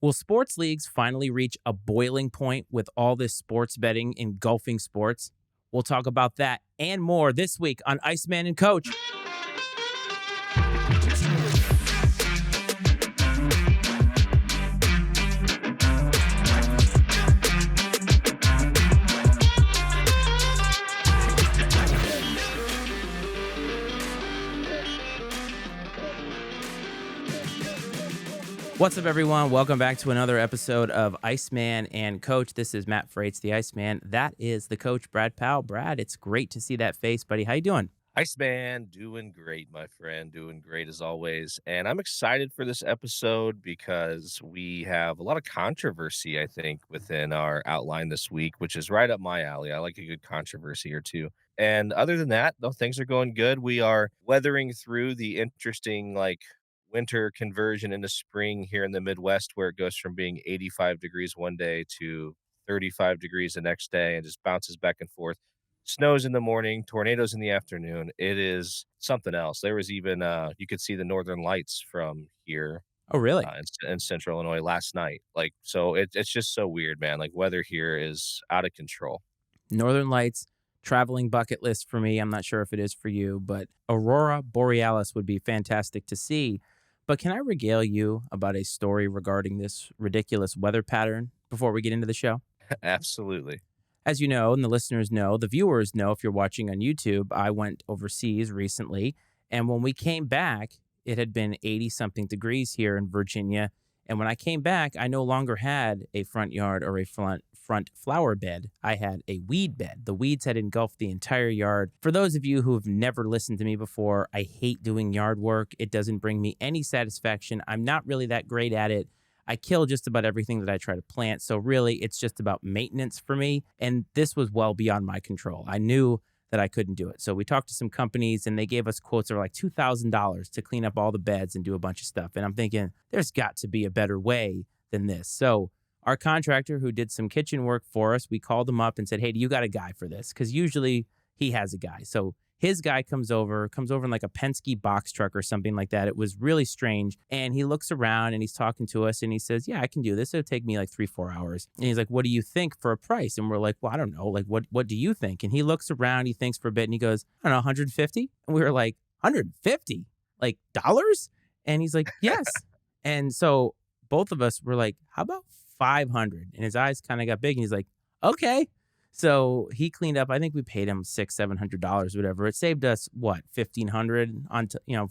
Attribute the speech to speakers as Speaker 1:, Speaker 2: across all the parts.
Speaker 1: Will sports leagues finally reach a boiling point with all this sports betting engulfing sports? We'll talk about that and more this week on Iceman and Coach. What's up, everyone? Welcome back to another episode of Iceman and Coach. This is Matt Freitz, the Iceman. That is the coach, Brad Powell. Brad, it's great to see that face, buddy. How you doing?
Speaker 2: Iceman, doing great, my friend. Doing great as always. And I'm excited for this episode because we have a lot of controversy, I think, within our outline this week, which is right up my alley. I like a good controversy or two. And other than that, though, things are going good. We are weathering through the interesting, winter conversion into spring here in the Midwest, where it goes from being 85 degrees one day to 35 degrees the next day and just bounces back and forth. Snows in the morning, tornadoes in the afternoon. It is something else. There was even you could see the northern lights from here
Speaker 1: Oh, really?
Speaker 2: in central Illinois last night. It's just so weird, man. Like weather here is out of control.
Speaker 1: Northern Lights, traveling bucket list for me. I'm not sure if it is for you, but Aurora Borealis would be fantastic to see. But can I regale you about a story regarding this ridiculous weather pattern before we get into the show?
Speaker 2: Absolutely.
Speaker 1: As you know, and the listeners know, the viewers know if you're watching on YouTube, I went overseas recently. And when we came back, it had been 80 something degrees here in Virginia. And when I came back, I no longer had a front yard or a front flower bed. I had a weed bed. The weeds had engulfed the entire yard. For those of you who have never listened to me before, I hate doing yard work. It doesn't bring me any satisfaction. I'm not really that great at it. I kill just about everything that I try to plant. So really, it's just about maintenance for me. And this was well beyond my control. I knew that I couldn't do it. So we talked to some companies and they gave us quotes that were like $2,000 to clean up all the beds and do a bunch of stuff. And I'm thinking, there's got to be a better way than this. So our contractor who did some kitchen work for us, we called him up and said, hey, do you got a guy for this? Because usually he has a guy. So his guy comes over in like a Penske box truck or something like that. It was really strange. And he looks around and he's talking to us and he says, yeah, I can do this. It'll take me like 3-4 hours. And he's like, what do you think for a price? And we're like, well, I don't know. Like, what do you think? And he looks around, he thinks for a bit and he goes, I don't know, 150? And we were like, 150? Like dollars? And he's like, yes. And so both of us were like, how about 500? And his eyes kind of got big and he's like, okay. So he cleaned up. I think we paid him $600-700, whatever. It saved us what, 1,500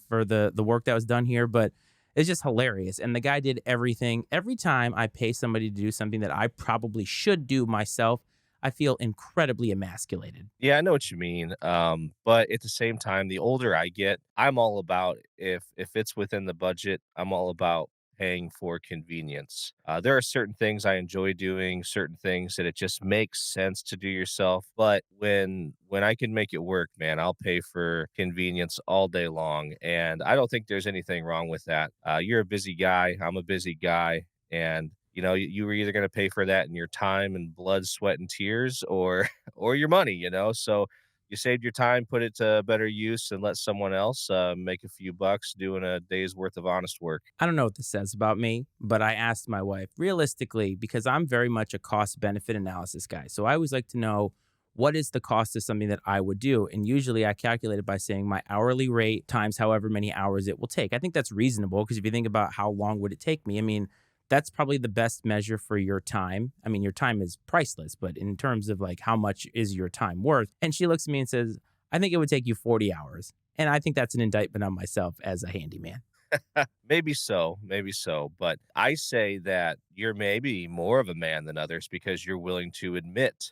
Speaker 1: for the work that was done here. But it's just hilarious. And the guy did everything. Every time I pay somebody to do something that I probably should do myself, I feel incredibly emasculated.
Speaker 2: Yeah, I know what you mean. But at the same time, the older I get, I'm all about if it's within the budget, I'm all about paying for convenience. There are certain things I enjoy doing, certain things that it just makes sense to do yourself. But when I can make it work, man, I'll pay for convenience all day long. And I don't think there's anything wrong with that. You're a busy guy. I'm a busy guy. And you were either going to pay for that in your time and blood, sweat, and tears, or or your money. So you saved your time, put it to better use, and let someone else make a few bucks doing a day's worth of honest work.
Speaker 1: I don't know what this says about me, but I asked my wife realistically because I'm very much a cost benefit analysis guy. So I always like to know what is the cost of something that I would do. And usually I calculate it by saying my hourly rate times however many hours it will take. I think that's reasonable because if you think about how long would it take me, I mean, that's probably the best measure for your time. I mean, your time is priceless, but in terms of like how much is your time worth? And she looks at me and says, I think it would take you 40 hours. And I think that's an indictment on myself as a handyman.
Speaker 2: Maybe so, maybe so. But I say that you're maybe more of a man than others because you're willing to admit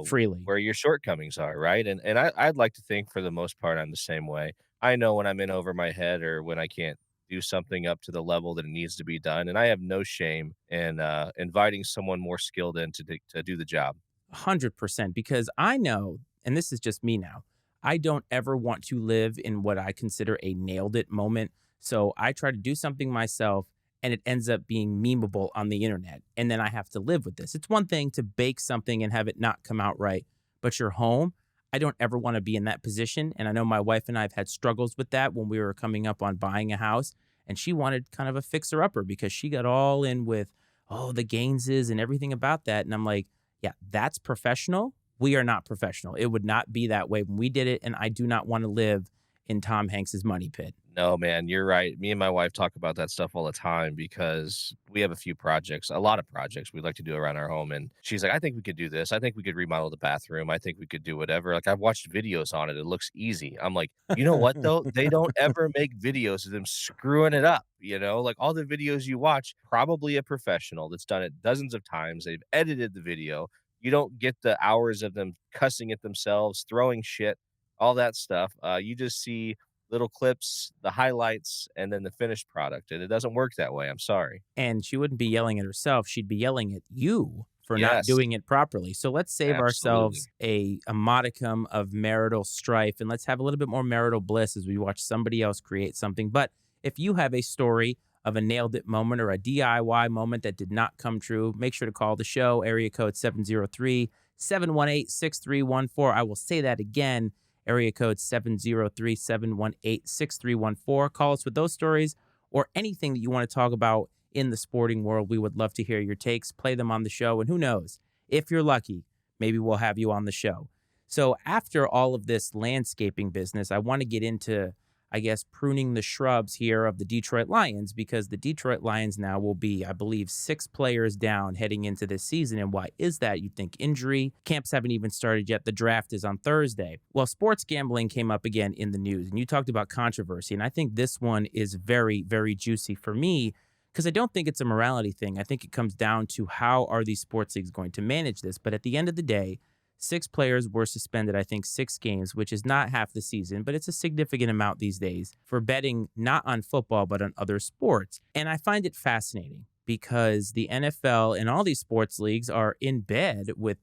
Speaker 1: Freely.
Speaker 2: where your shortcomings are, right? And I'd like to think for the most part I'm the same way. I know when I'm in over my head or when I can't do something up to the level that it needs to be done, and I have no shame in inviting someone more skilled in to do the job.
Speaker 1: 100%. Because I know, and this is just me now, I don't ever want to live in what I consider a nailed it moment. So I try to do something myself and it ends up being memeable on the internet. And then I have to live with this. It's one thing to bake something and have it not come out right, but you're home. I don't ever want to be in that position. And I know my wife and I have had struggles with that when we were coming up on buying a house. and she wanted kind of a fixer upper because she got all in with, oh, the Gaineses and everything about that. And I'm like, yeah, that's professional. We are not professional. It would not be that way when we did it. And I do not want to live in Tom Hanks's money pit.
Speaker 2: No, man, you're right. Me and my wife talk about that stuff all the time because we have a few projects, a lot of projects we'd like to do around our home. And she's like, I think we could do this. I think we could remodel the bathroom. I think we could do whatever. Like, I've watched videos on it. It looks easy. I'm like, you know what, though? They don't ever make videos of them screwing it up. Like all the videos you watch, probably a professional that's done it dozens of times. They've edited the video. You don't get the hours of them cussing at themselves, throwing shit, all that stuff. You just see little clips, the highlights, and then the finished product, and it doesn't work that way, I'm sorry.
Speaker 1: And she wouldn't be yelling at herself. She'd be yelling at you for not
Speaker 2: Yes,
Speaker 1: doing it properly. So let's save
Speaker 2: absolutely.
Speaker 1: ourselves a modicum of marital strife and let's have a little bit more marital bliss as we watch somebody else create something. But if you have a story of a nailed it moment or a DIY moment that did not come true, make sure to call the show, area code 703-718-6314. I will say that again, area code 703-718-6314. Call us with those stories or anything that you want to talk about in the sporting world. We would love to hear your takes, play them on the show, and who knows, if you're lucky, maybe we'll have you on the show. So after all of this landscaping business, I want to get into, I guess, pruning the shrubs here of the Detroit Lions because the Detroit Lions now will be, I believe, 6 players down heading into this season. And why is that? You'd think injury. Camps haven't even started yet. The draft is on Thursday. Well, sports gambling came up again in the news, and you talked about controversy. And I think this one is very, very juicy for me because I don't think it's a morality thing. I think it comes down to how are these sports leagues going to manage this. But at the end of the day, 6 players were suspended, I think 6 games, which is not half the season, but it's a significant amount these days for betting not on football, but on other sports. And I find it fascinating because the NFL and all these sports leagues are in bed with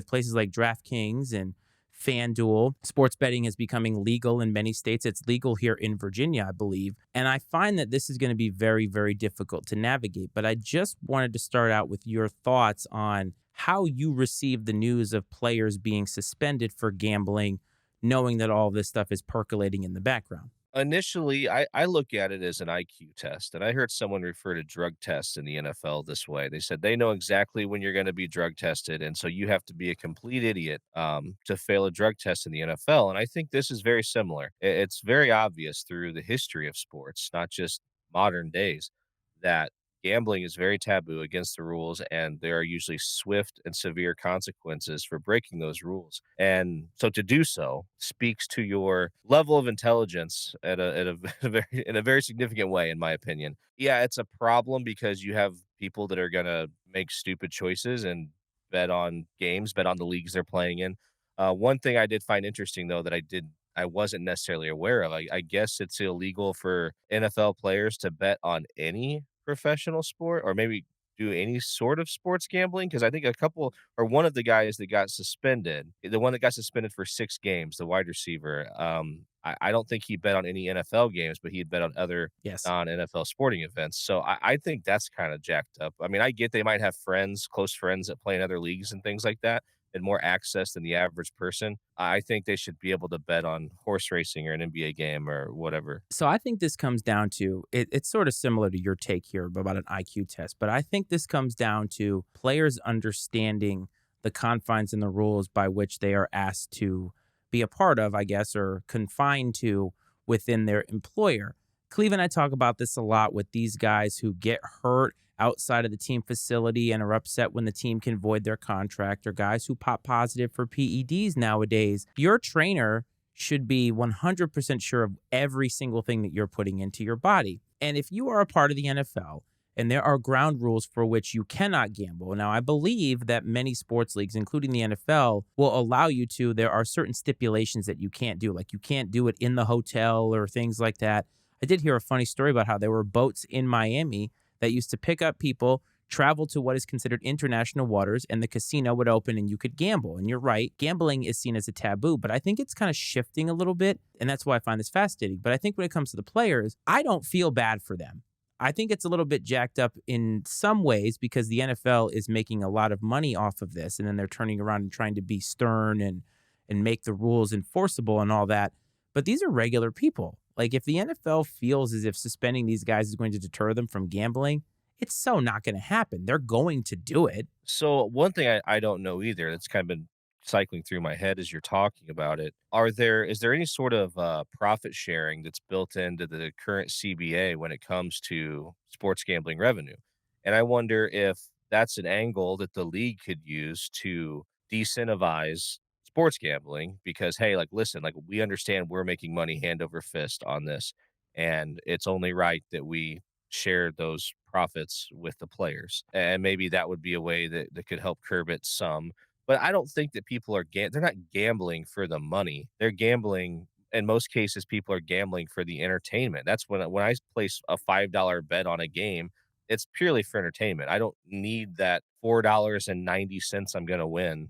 Speaker 1: places like DraftKings and FanDuel. Sports betting is becoming legal in many states. It's legal here in Virginia, I believe. And I find that this is going to be very, very difficult to navigate. But I just wanted to start out with your thoughts on how you received the news of players being suspended for gambling, knowing that all this stuff is percolating in the background.
Speaker 2: Initially, I look at it as an IQ test, and I heard someone refer to drug tests in the NFL this way. They said they know exactly when you're gonna be drug tested, and so you have to be a complete idiot, to fail a drug test in the NFL, and I think this is very similar. It's very obvious through the history of sports, not just modern days, that gambling is very taboo against the rules, and there are usually swift and severe consequences for breaking those rules. And so to do so speaks to your level of intelligence in a very significant way, in my opinion. Yeah, it's a problem because you have people that are gonna make stupid choices and bet on games, bet on the leagues they're playing in. One thing I did find interesting though that I wasn't necessarily aware of. I guess it's illegal for NFL players to bet on any professional sport or maybe do any sort of sports gambling because I think a couple or one of the guys that got suspended, the one that got suspended for 6 games, the wide receiver, I don't think he bet on any NFL games, but he had bet on other
Speaker 1: Yes.
Speaker 2: non-NFL sporting events. So I think that's kind of jacked up. I mean, I get they might have friends, close friends that play in other leagues and things like that and more access than the average person. I think they should be able to bet on horse racing or an NBA game or whatever.
Speaker 1: So I think this comes down to it's sort of similar to your take here about an IQ test, but I think this comes down to players understanding the confines and the rules by which they are asked to be a part of, I guess, or confined to within their employer. Cleve and I talk about this a lot with these guys who get hurt outside of the team facility and are upset when the team can void their contract, or guys who pop positive for PEDs nowadays. Your trainer should be 100% sure of every single thing that you're putting into your body. And if you are a part of the NFL and there are ground rules for which you cannot gamble, now I believe that many sports leagues, including the NFL, will allow you to. There are certain stipulations that you can't do, like you can't do it in the hotel or things like that. I did hear a funny story about how there were boats in Miami that used to pick up people, travel to what is considered international waters, and the casino would open and you could gamble. And you're right, gambling is seen as a taboo, but I think it's kind of shifting a little bit. And that's why I find this fascinating. But I think when it comes to the players, I don't feel bad for them. I think it's a little bit jacked up in some ways because the NFL is making a lot of money off of this. And then they're turning around and trying to be stern and make the rules enforceable and all that. But these are regular people. Like, if the NFL feels as if suspending these guys is going to deter them from gambling, it's so not going to happen. They're going to do it.
Speaker 2: So one thing I don't know either that's kind of been cycling through my head as you're talking about it. Is there any sort of profit sharing that's built into the current CBA when it comes to sports gambling revenue? And I wonder if that's an angle that the league could use to decentivize sports gambling because hey, like listen, like we understand we're making money hand over fist on this and it's only right that we share those profits with the players. And maybe that would be a way that could help curb it some. But I don't think that people are they're not gambling for the money. They're gambling in most cases people are gambling for the entertainment. That's when I place a $5 bet on a game, it's purely for entertainment. I don't need that $4.90 I'm going to win.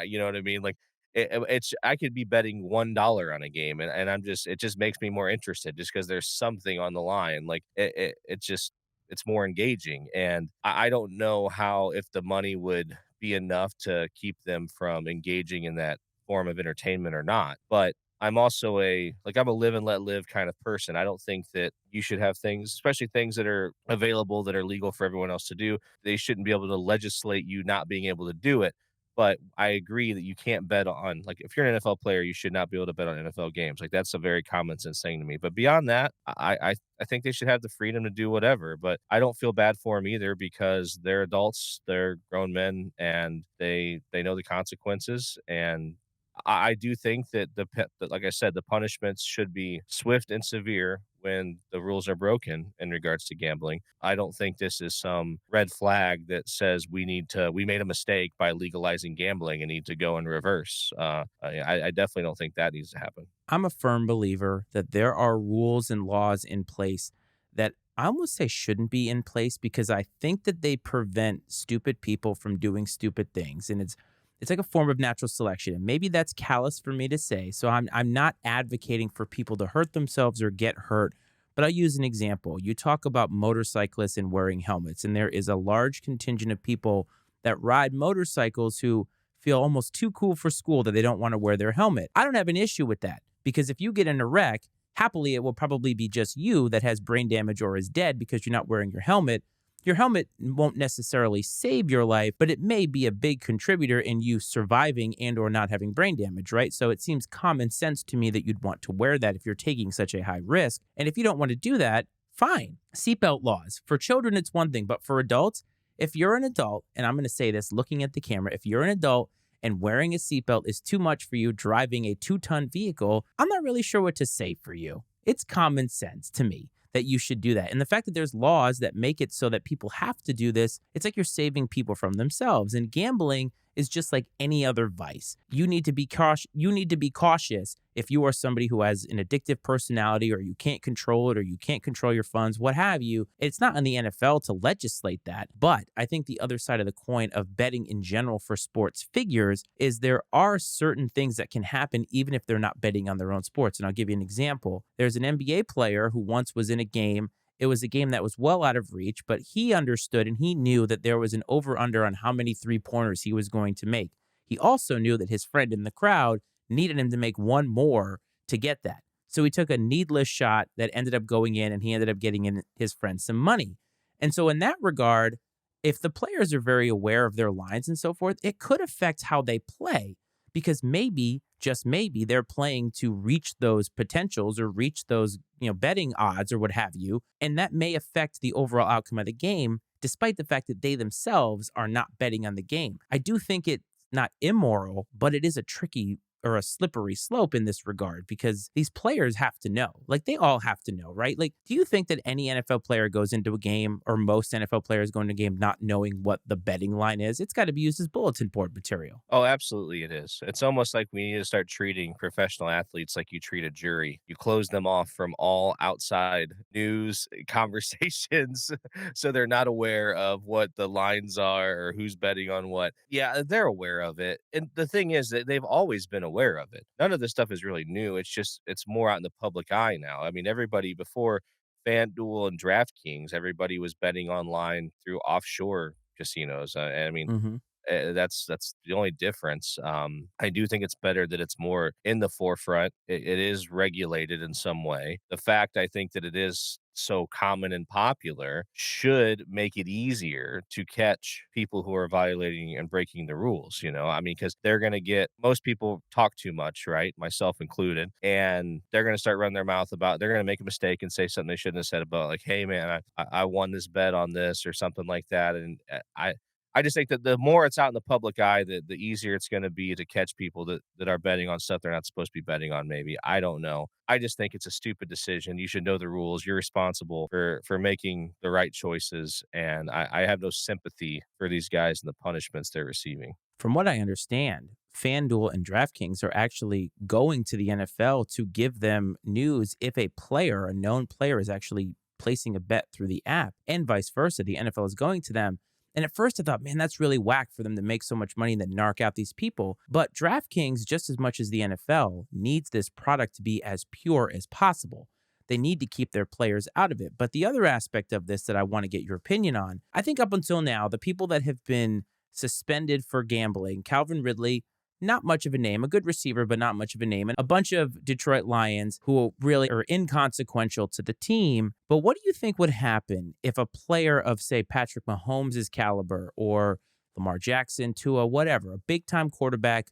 Speaker 2: You know what I mean? Like it's I could be betting $1 on a game and I'm just it just makes me more interested just because there's something on the line. Like it just it's more engaging. And I don't know how if the money would be enough to keep them from engaging in that form of entertainment or not. But I'm also I'm a live and let live kind of person. I don't think that you should have things, especially things that are available that are legal for everyone else to do. They shouldn't be able to legislate you not being able to do it. But I agree that you can't bet on like if you're an NFL player, you should not be able to bet on NFL games. Like that's a very common sense thing to me. But beyond that, I think they should have the freedom to do whatever. But I don't feel bad for them either because they're adults, they're grown men, and they know the consequences. And I do think that that, like I said, the punishments should be swift and severe when the rules are broken in regards to gambling. I don't think this is some red flag that says we made a mistake by legalizing gambling and need to go in reverse. I definitely don't think that needs to happen.
Speaker 1: I'm a firm believer that there are rules and laws in place that I almost say shouldn't be in place because I think that they prevent stupid people from doing stupid things. And it's like a form of natural selection. And maybe that's callous for me to say. So I'm not advocating for people to hurt themselves or get hurt. But I'll use an example. You talk about motorcyclists and wearing helmets, and there is a large contingent of people that ride motorcycles who feel almost too cool for school that they don't want to wear their helmet. I don't have an issue with that because if you get in a wreck, happily it will probably be just you that has brain damage or is dead because you're not wearing your helmet. Your helmet won't necessarily save your life, but it may be a big contributor in you surviving and or not having brain damage, right? So it seems common sense to me that you'd want to wear that if you're taking such a high risk. And if you don't want to do that, fine. Seatbelt laws. For children, it's one thing, but for adults, if you're an adult, and I'm going to say this looking at the camera, if you're an adult and wearing a seatbelt is too much for you driving a 2-ton vehicle, I'm not really sure what to say for you. It's common sense to me that you should do that. And the fact that there's laws that make it so that people have to do this, it's like you're saving people from themselves. And gambling is just like any other vice. You need to be cautious. You need to be cautious if you are somebody who has an addictive personality or you can't control it or you can't control your funds, what have you. It's not on the NFL to legislate that. But I think the other side of the coin of betting in general for sports figures is there are certain things that can happen even if they're not betting on their own sports. And I'll give you an example. There's an NBA player who once was in a game. It was a game that was well out of reach, but he understood and he knew that there was an over under on how many 3-pointers he was going to make. He also knew that his friend in the crowd needed him to make one more to get that. So he took a needless shot that ended up going in and he ended up getting in his friend some money. And so, in that regard, if the players are very aware of their lines and so forth, it could affect how they play because maybe, just maybe, they're playing to reach those potentials or reach those, betting odds or what have you. And that may affect the overall outcome of the game, despite the fact that they themselves are not betting on the game. I do think it's not immoral, but it is a tricky or a slippery slope in this regard because these players have to know. Like they all have to know, right? Like, do you think that any NFL player goes into a game or most NFL players go into a game not knowing what the betting line is? It's got to be used as bulletin board material.
Speaker 2: Oh, absolutely it is. It's almost like we need to start treating professional athletes like you treat a jury. You close them off from all outside news conversations so they're not aware of what the lines are or who's betting on what. Yeah, they're aware of it. And the thing is that they've always been aware of it. None of this stuff is really new. It's just it's more out in the public eye now. I mean, everybody before FanDuel and DraftKings, everybody was betting online through offshore casinos. I mean,
Speaker 1: Mm-hmm.
Speaker 2: That's the only difference. I do think it's better that it's more in the forefront. It is regulated in some way. The fact I think that it is so common and popular should make it easier to catch people who are violating and breaking the rules. I mean, because they're going to get most people talk too much, right? Myself included. And they're going to start running their mouth about, they're going to make a mistake and say something they shouldn't have said about, like, hey, man, I won this bet on this or something like that. And I just think that the more it's out in the public eye, the easier it's going to be to catch people that are betting on stuff they're not supposed to be betting on. Maybe I don't know. I just think it's a stupid decision. You should know the rules. You're responsible for making the right choices, and I have no sympathy for these guys and the punishments they're receiving.
Speaker 1: From what I understand, FanDuel and DraftKings are actually going to the NFL to give them news if a player, a known player, is actually placing a bet through the app, and vice versa. The NFL is going to them. And at first I thought, man, that's really whack for them to make so much money and then narc out these people. But DraftKings, just as much as the NFL, needs this product to be as pure as possible. They need to keep their players out of it. But the other aspect of this that I want to get your opinion on, I think up until now, the people that have been suspended for gambling, Calvin Ridley, not much of a name, a good receiver, but not much of a name, and a bunch of Detroit Lions who really are inconsequential to the team. But what do you think would happen if a player of, say, Patrick Mahomes' caliber or Lamar Jackson, Tua, whatever, a big time quarterback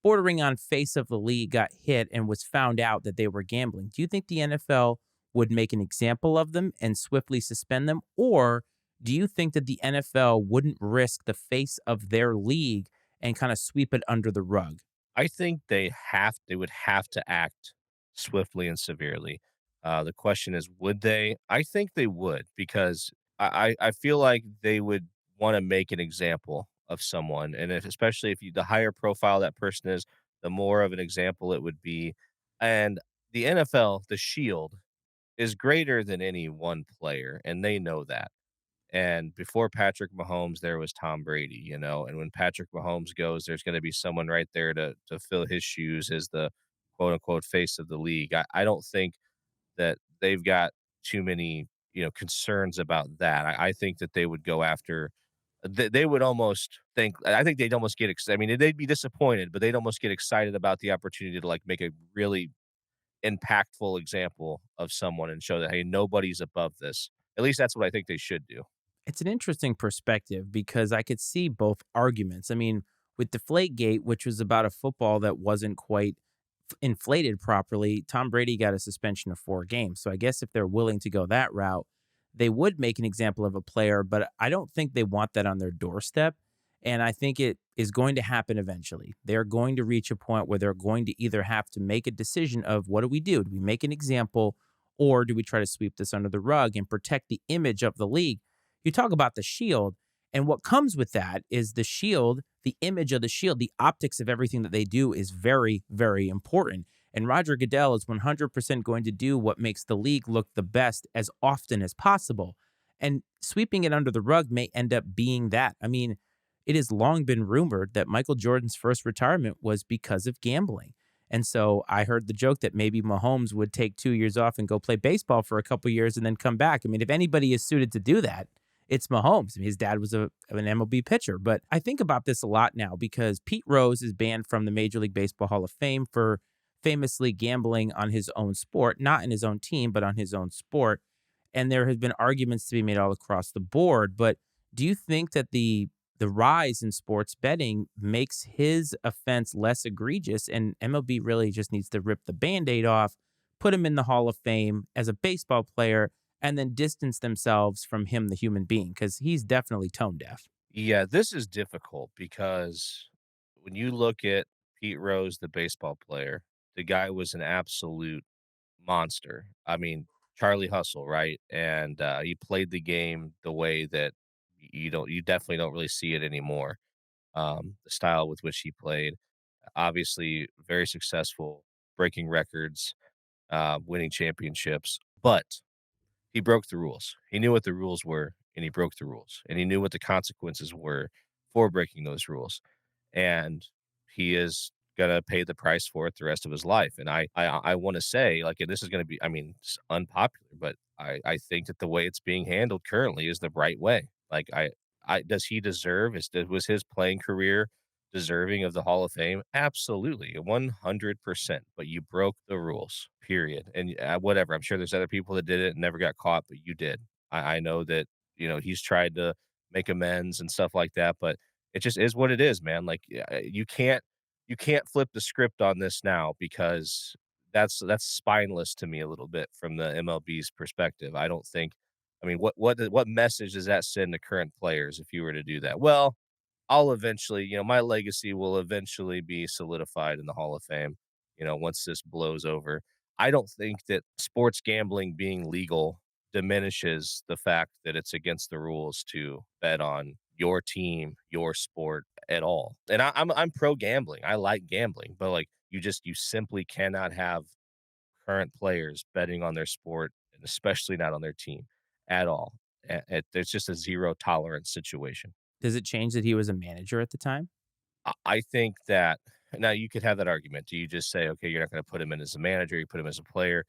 Speaker 1: bordering on face of the league got hit and was found out that they were gambling? Do you think the NFL would make an example of them and swiftly suspend them? Or do you think that the NFL wouldn't risk the face of their league and kind of sweep it under the rug?
Speaker 2: I think they would have to act swiftly and severely. The question is, would they? I think they would because I feel like they would want to make an example of someone, and especially if the higher profile that person is, the more of an example it would be. And the NFL, the Shield, is greater than any one player, and they know that. And before Patrick Mahomes, there was Tom Brady, and when Patrick Mahomes goes, there's going to be someone right there to fill his shoes as the quote unquote face of the league. I don't think that they've got too many, concerns about that. I think that they would go after they would almost think I think they'd almost get I mean, they'd be disappointed, but they'd almost get excited about the opportunity to like make a really impactful example of someone and show that, hey, nobody's above this. At least that's what I think they should do.
Speaker 1: It's an interesting perspective because I could see both arguments. I mean, with Deflategate, which was about a football that wasn't quite inflated properly, Tom Brady got a suspension of 4 games. So I guess if they're willing to go that route, they would make an example of a player, but I don't think they want that on their doorstep. And I think it is going to happen eventually. They're going to reach a point where they're going to either have to make a decision of what do we do? Do we make an example or do we try to sweep this under the rug and protect the image of the league? You talk about the shield, and what comes with that is the shield, the image of the shield, the optics of everything that they do is very, very important. And Roger Goodell is 100% going to do what makes the league look the best as often as possible. And sweeping it under the rug may end up being that. I mean, it has long been rumored that Michael Jordan's first retirement was because of gambling. And so I heard the joke that maybe Mahomes would take 2 years off and go play baseball for a couple years and then come back. I mean, if anybody is suited to do that, it's Mahomes. I mean, his dad was an MLB pitcher. But I think about this a lot now because Pete Rose is banned from the Major League Baseball Hall of Fame for famously gambling on his own sport, not in his own team, but on his own sport. And there have been arguments to be made all across the board. But do you think that the rise in sports betting makes his offense less egregious and MLB really just needs to rip the Band-Aid off, put him in the Hall of Fame as a baseball player, and then distance themselves from him, the human being, because he's definitely tone deaf.
Speaker 2: Yeah, this is difficult because when you look at Pete Rose, the baseball player, the guy was an absolute monster. I mean, Charlie Hustle, right? And he played the game the way that you definitely don't really see it anymore. The style with which he played, obviously very successful, breaking records, winning championships, but he broke the rules. He knew what the rules were, and he broke the rules, and he knew what the consequences were for breaking those rules, and he is gonna pay the price for it the rest of his life. And I want to say, like, and this is gonna be, I mean, it's unpopular, but I think that the way it's being handled currently is the right way. Like, does he deserve? Was his playing career deserving of the Hall of Fame? Absolutely, 100%. But you broke the rules, period. And whatever. I'm sure there's other people that did it and never got caught, but you did. I know that he's tried to make amends and stuff like that, but it just is what it is, man. Like you can't flip the script on this now because that's spineless to me a little bit from the MLB's perspective. I don't think. I mean, what message does that send to current players if you were to do that? Well, I'll eventually, my legacy will eventually be solidified in the Hall of Fame, once this blows over. I don't think that sports gambling being legal diminishes the fact that it's against the rules to bet on your team, your sport at all. And I'm pro gambling. I like gambling, but like you simply cannot have current players betting on their sport and especially not on their team at all. There's just a zero tolerance situation.
Speaker 1: Does it change that he was a manager at the time?
Speaker 2: I think that now you could have that argument. Do you just say, okay, you're not going to put him in as a manager, you put him as a player?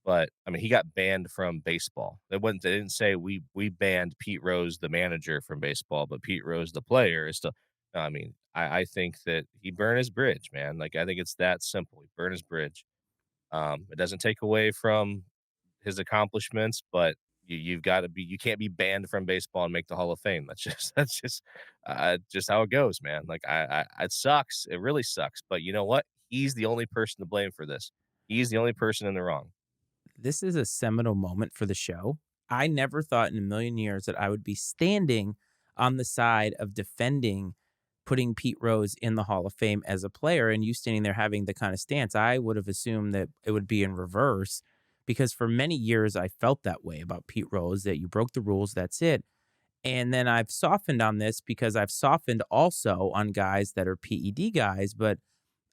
Speaker 2: But I mean, he got banned from baseball. They didn't say we banned Pete Rose, the manager, from baseball, but Pete Rose, the player, is still. No, I mean, I think that he burned his bridge, man. Like I think it's that simple. He burned his bridge. It doesn't take away from his accomplishments, but you've got to be you can't be banned from baseball and make the Hall of Fame. That's just how it goes, man. Like it sucks. It really sucks. But you know what? He's the only person to blame for this. He's the only person in the wrong.
Speaker 1: This is a seminal moment for the show. I never thought in a million years that I would be standing on the side of defending putting Pete Rose in the Hall of Fame as a player and you standing there having the kind of stance. I would have assumed that it would be in reverse because for many years I felt that way about Pete Rose that you broke the rules, that's it. And then I've softened on this because I've softened also on guys that are PED guys, but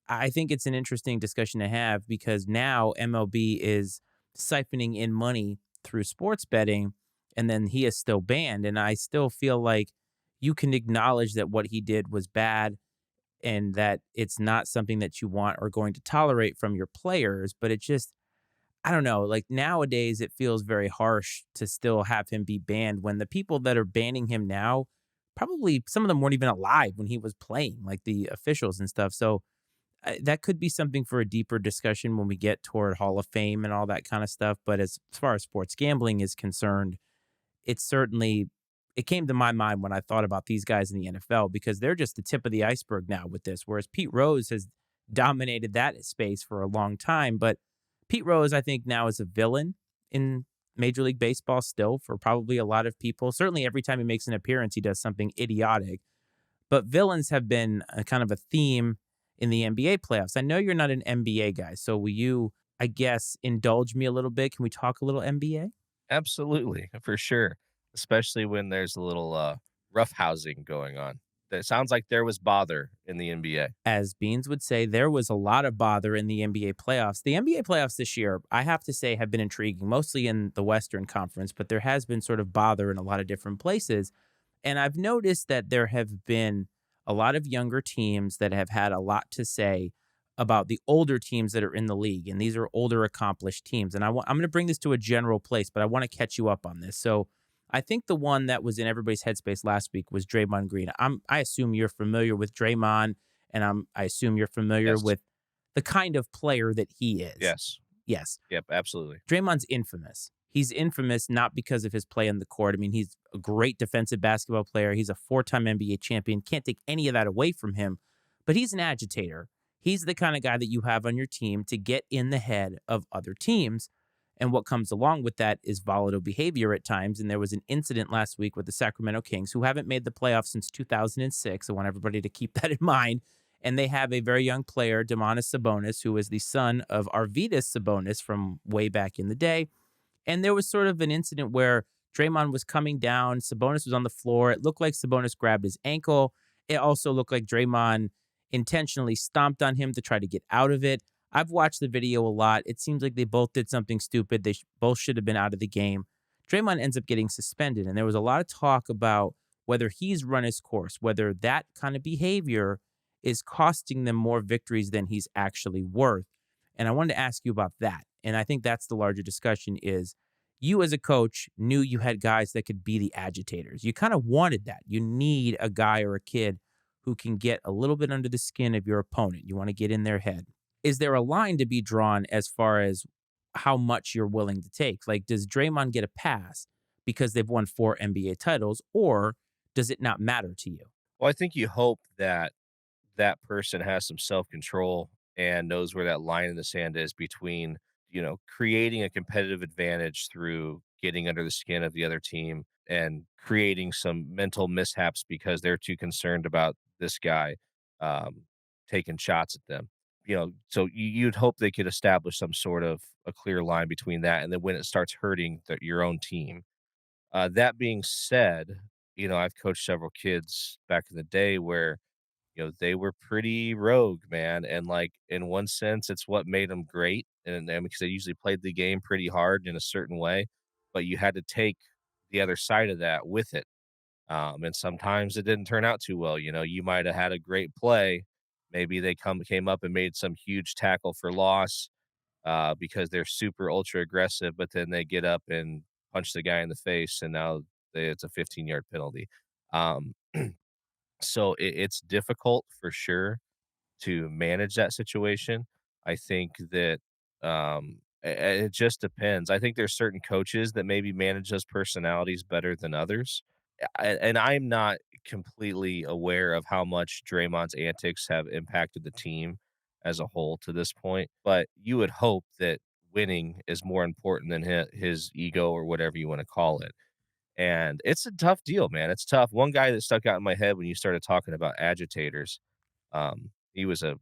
Speaker 1: I think it's an interesting discussion to have because now MLB is siphoning in money through sports betting, and then he is still banned. And I still feel like you can acknowledge that what he did was bad and that it's not something that you want or going to tolerate from your players. But it just, I don't know, like nowadays it feels very harsh to still have him be banned when the people that are banning him now, probably some of them weren't even alive when he was playing, like the officials and stuff. So, that could be something for a deeper discussion when we get toward Hall of Fame and all that kind of stuff. But as far as sports gambling is concerned, it's certainly it came to my mind when I thought about these guys in the NFL because they're just the tip of the iceberg now with this. Whereas Pete Rose has dominated that space for a long time, but Pete Rose, I think, now is a villain in Major League Baseball still for probably a lot of people. Certainly, every time he makes an appearance, he does something idiotic. But villains have been a kind of a theme in the NBA playoffs. I know you're not an NBA guy, so will you, I guess, indulge me a little bit? Can we talk a little NBA?
Speaker 2: Absolutely, for sure. Especially when there's a little rough housing going on. It sounds like there was bother in the NBA.
Speaker 1: As Beans would say, there was a lot of bother in the NBA playoffs. The NBA playoffs this year, I have to say, have been intriguing, mostly in the Western Conference, but there has been sort of bother in a lot of different places. And I've noticed that there have been a lot of younger teams that have had a lot to say about the older teams that are in the league. And these are older, accomplished teams. And I'm going to bring this to a general place, but I want to catch you up on this. So I think the one that was in everybody's headspace last week was Draymond Green. I assume you're familiar with Draymond, and I assume you're familiar
Speaker 2: Yes.
Speaker 1: with the kind of player that he is.
Speaker 2: Yes.
Speaker 1: Yes.
Speaker 2: Yep, absolutely.
Speaker 1: Draymond's infamous. He's infamous not because of his play on the court. I mean, he's a great defensive basketball player. He's a four-time NBA champion. Can't take any of that away from him, but he's an agitator. He's the kind of guy that you have on your team to get in the head of other teams. And what comes along with that is volatile behavior at times. And there was an incident last week with the Sacramento Kings, who haven't made the playoffs since 2006. I want everybody to keep that in mind. And they have a very young player, Domantas Sabonis, who is the son of Arvydas Sabonis from way back in the day. And there was sort of an incident where Draymond was coming down. Sabonis was on the floor. It looked like Sabonis grabbed his ankle. It also looked like Draymond intentionally stomped on him to try to get out of it. I've watched the video a lot. It seems like they both did something stupid. They both should have been out of the game. Draymond ends up getting suspended. And there was a lot of talk about whether he's run his course, whether that kind of behavior is costing them more victories than he's actually worth. And I wanted to ask you about that. And I think that's the larger discussion is, you as a coach knew you had guys that could be the agitators. You kind of wanted that. You need a guy or a kid who can get a little bit under the skin of your opponent. You want to get in their head. Is there a line to be drawn as far as how much you're willing to take? Like, does Draymond get a pass because they've won 4 NBA titles, or does it not matter to you?
Speaker 2: Well, I think you hope that that person has some self-control and knows where that line in the sand is between, creating a competitive advantage through getting under the skin of the other team and creating some mental mishaps because they're too concerned about this guy um, taking shots at them. So you'd hope they could establish some sort of a clear line between that, and then when it starts hurting your own team. That being said, I've coached several kids back in the day where they were pretty rogue, man, and, like, in one sense, it's what made them great, and because they usually played the game pretty hard in a certain way, but you had to take the other side of that with it, and sometimes it didn't turn out too well. You might have had a great play, maybe they came up and made some huge tackle for loss, because they're super ultra aggressive, but then they get up and punch the guy in the face, and now it's a 15-yard penalty. Um, so it's difficult for sure to manage that situation. I think that it just depends. I think there's certain coaches that maybe manage those personalities better than others. And I'm not completely aware of how much Draymond's antics have impacted the team as a whole to this point, but you would hope that winning is more important than his ego or whatever you want to call it. And it's a tough deal, man. It's tough. One guy that stuck out in my head when you started talking about agitators, he was a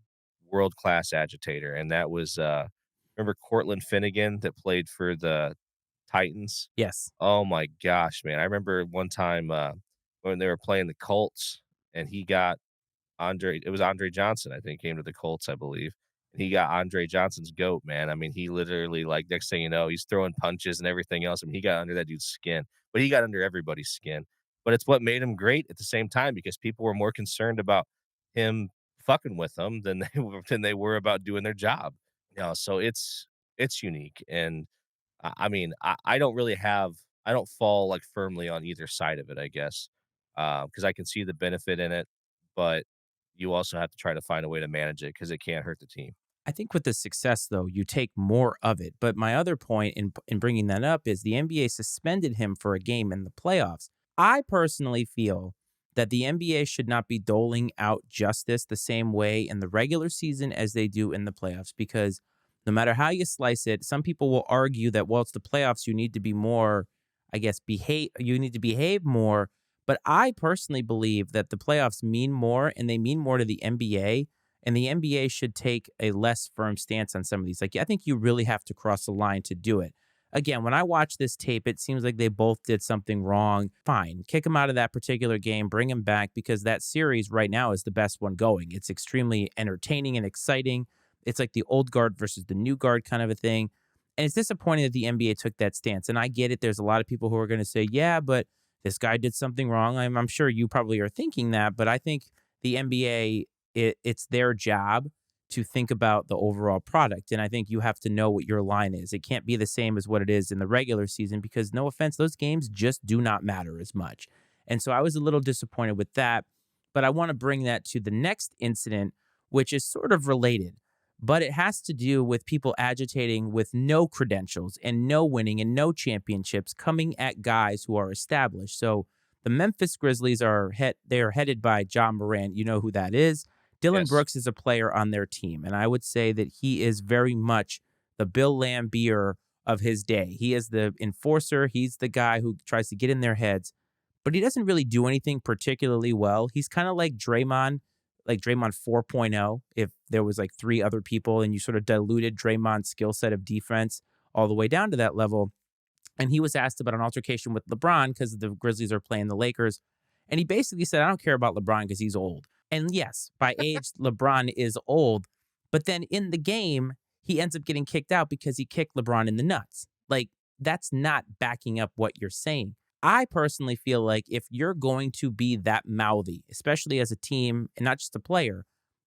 Speaker 2: world class agitator, and that was remember Cortland Finnegan that played for the Titans?
Speaker 1: Yes.
Speaker 2: Oh my gosh, man. I remember one time when they were playing the Colts and he got it was Andre Johnson, I think, came to the Colts, I believe. And he got Andre Johnson's goat, man. I mean, he literally, like, next thing you know, he's throwing punches and everything else. I mean, he got under that dude's skin, but he got under everybody's skin. But it's what made him great at the same time because people were more concerned about him fucking with them than they were about doing their job. So it's unique. And I mean, I don't really I don't fall like firmly on either side of it, I guess, because I can see the benefit in it, but you also have to try to find a way to manage it because it can't hurt the team.
Speaker 1: I think with the success, though, you take more of it. But my other point in bringing that up is the NBA suspended him for a game in the playoffs. I personally feel that the NBA should not be doling out justice the same way in the regular season as they do in the playoffs because no matter how you slice it, some people will argue that, well, it's the playoffs, you need to be more, I guess, you need to behave more. But I personally believe that the playoffs mean more and they mean more to the NBA and the NBA should take a less firm stance on some of these. Like, I think you really have to cross the line to do it. Again, when I watch this tape, it seems like they both did something wrong. Fine, kick them out of that particular game, bring them back because that series right now is the best one going. It's extremely entertaining and exciting. It's like the old guard versus the new guard kind of a thing. And it's disappointing that the NBA took that stance. And I get it. There's a lot of people who are going to say, yeah, but this guy did something wrong. I'm sure you probably are thinking that, but I think the NBA it's their job to think about the overall product. And I think you have to know what your line is. It can't be the same as what it is in the regular season because, no offense, those games just do not matter as much. And so I was a little disappointed with that. But I want to bring that to the next incident, which is sort of related, but it has to do with people agitating with no credentials and no winning and no championships coming at guys who are established. So the Memphis Grizzlies they are headed by John Morant. You know who that is. Dylan
Speaker 2: Yes.
Speaker 1: Brooks is a player on their team, and I would say that he is very much the Bill Laimbeer of his day. He is the enforcer. He's the guy who tries to get in their heads, but he doesn't really do anything particularly well. He's kind of like Draymond 4.0. If there was like three other people and you sort of diluted Draymond's skill set of defense all the way down to that level. And he was asked about an altercation with LeBron because the Grizzlies are playing the Lakers. And he basically said, I don't care about LeBron because he's old. And yes, by age, LeBron is old. But then in the game, he ends up getting kicked out because he kicked LeBron in the nuts. Like, that's not backing up what you're saying. I personally feel like if you're going to be that mouthy, especially as a team and not just a player,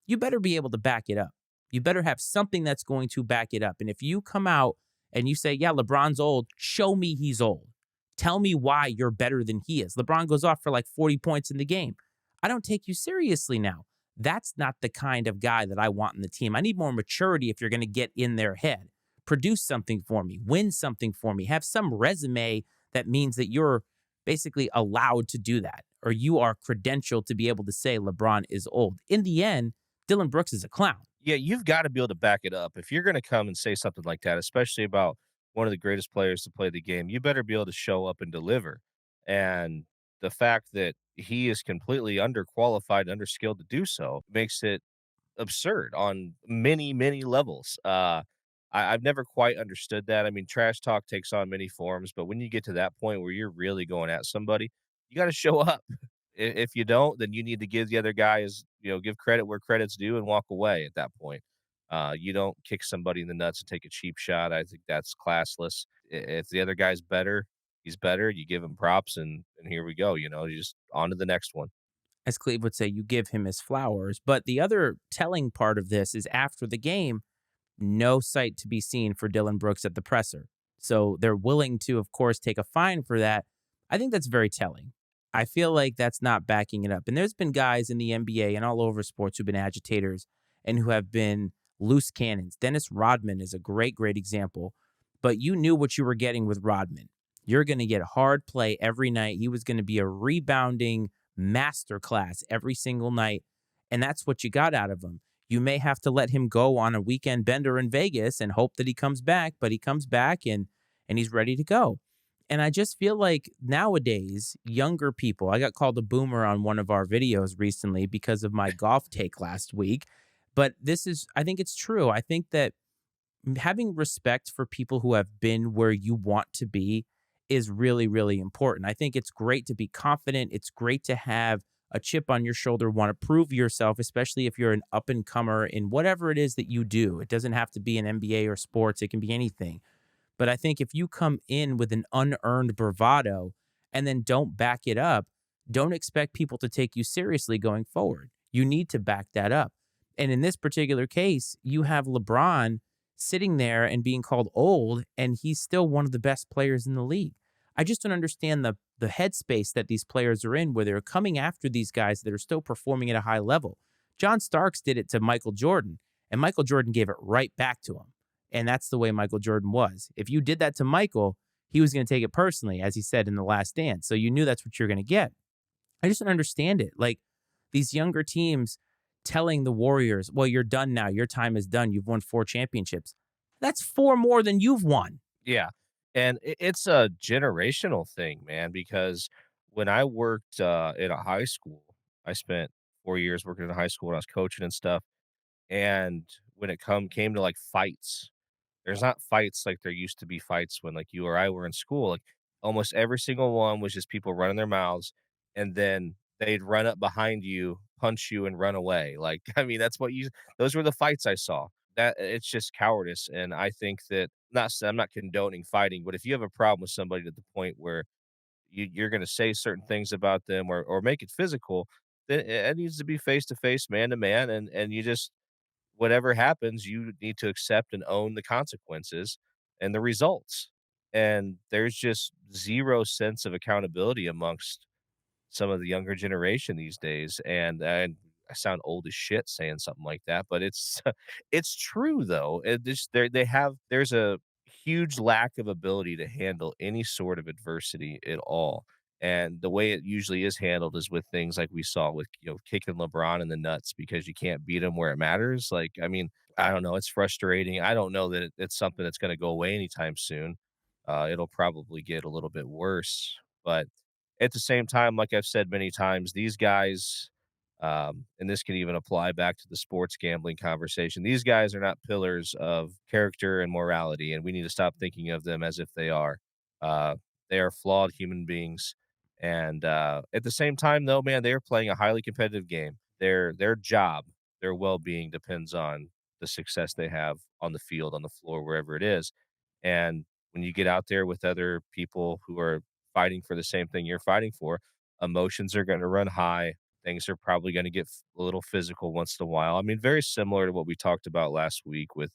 Speaker 1: you better be able to back it up. You better have something that's going to back it up. And if you come out and you say, yeah, LeBron's old, show me he's old. Tell me why you're better than he is. LeBron goes off for like 40 points in the game. I don't take you seriously now. That's not the kind of guy that I want in the team. I need more maturity if you're going to get in their head. Produce something for me, win something for me, have some resume that means that you're basically allowed to do that, or you are credentialed to be able to say LeBron is old. In the end, Dylan Brooks is a clown.
Speaker 2: Yeah, you've got to be able to back it up. If you're going to come and say something like that, especially about one of the greatest players to play the game, you better be able to show up and deliver. And the fact that he is completely underqualified, underskilled to do so makes it absurd on many, many levels. I've never quite understood that. I mean, trash talk takes on many forms, but when you get to that point where you're really going at somebody, you got to show up. If you don't, then you need to give the other guy give credit where credit's due and walk away at that point. You don't kick somebody in the nuts and take a cheap shot. I think that's classless. If the other guy's better, he's better. You give him props, and here we go. You just on to the next one.
Speaker 1: As Cleve would say, you give him his flowers. But the other telling part of this is after the game, no sight to be seen for Dylan Brooks at the presser. So they're willing to, of course, take a fine for that. I think that's very telling. I feel like that's not backing it up. And there's been guys in the NBA and all over sports who've been agitators and who have been loose cannons. Dennis Rodman is a great, great example. But you knew what you were getting with Rodman. You're going to get hard play every night. He was going to be a rebounding masterclass every single night. And that's what you got out of him. You may have to let him go on a weekend bender in Vegas and hope that he comes back, but he comes back and he's ready to go. And I just feel like nowadays, younger people, I got called a boomer on one of our videos recently because of my golf take last week. But I think it's true. I think that having respect for people who have been where you want to be is really, really important. I think it's great to be confident. It's great to have a chip on your shoulder, want to prove yourself, especially if you're an up and comer in whatever it is that you do. It doesn't have to be an NBA or sports, it can be anything. But I think if you come in with an unearned bravado and then don't back it up, don't expect people to take you seriously going forward. You need to back that up. And in this particular case, you have LeBron sitting there and being called old, and he's still one of the best players in the league. I just don't understand the headspace that these players are in where they're coming after these guys that are still performing at a high level. John Starks did it to Michael Jordan, and Michael Jordan gave it right back to him. And that's the way Michael Jordan was. If you did that to Michael, he was going to take it personally, as he said in The Last Dance. So you knew that's what you're going to get. I just don't understand it. Like these younger teams telling the Warriors, well, you're done now. Your time is done. You've won 4 championships. That's 4 more than you've won.
Speaker 2: Yeah, and it's a generational thing, man, because when I worked, in a high school, I spent 4 years working in a high school and I was coaching and stuff, and when it came to, like, fights, there's not fights like there used to be fights when, like, you or I were in school, like, almost every single one was just people running their mouths, and then they'd run up behind you, punch you, and run away, like, I mean, that's what you those were the fights I saw. That it's just cowardice, and I think that I'm not condoning fighting, but if you have a problem with somebody to the point where you're gonna say certain things about them or make it physical, then it needs to be face to face, man to man, and you just whatever happens, you need to accept and own the consequences and the results. And there's just 0 sense of accountability amongst some of the younger generation these days, and I sound old as shit saying something like that, but it's it's true though. There's a huge lack of ability to handle any sort of adversity at all. And the way it usually is handled is with things like we saw with kicking LeBron in the nuts because you can't beat him where it matters. Like, I mean, I don't know. It's frustrating. I don't know that it's something that's going to go away anytime soon. It'll probably get a little bit worse, but at the same time, like I've said many times, these guys, and this can even apply back to the sports gambling conversation. These guys are not pillars of character and morality, and we need to stop thinking of them as if they are. Uh, they are flawed human beings, and at the same time, though, man, they are playing a highly competitive game. Their job, their well being depends on the success they have on the field, on the floor, wherever it is. And when you get out there with other people who are fighting for the same thing you're fighting for, emotions are going to run high. Things are probably going to get a little physical once in a while. I mean, very similar to what we talked about last week with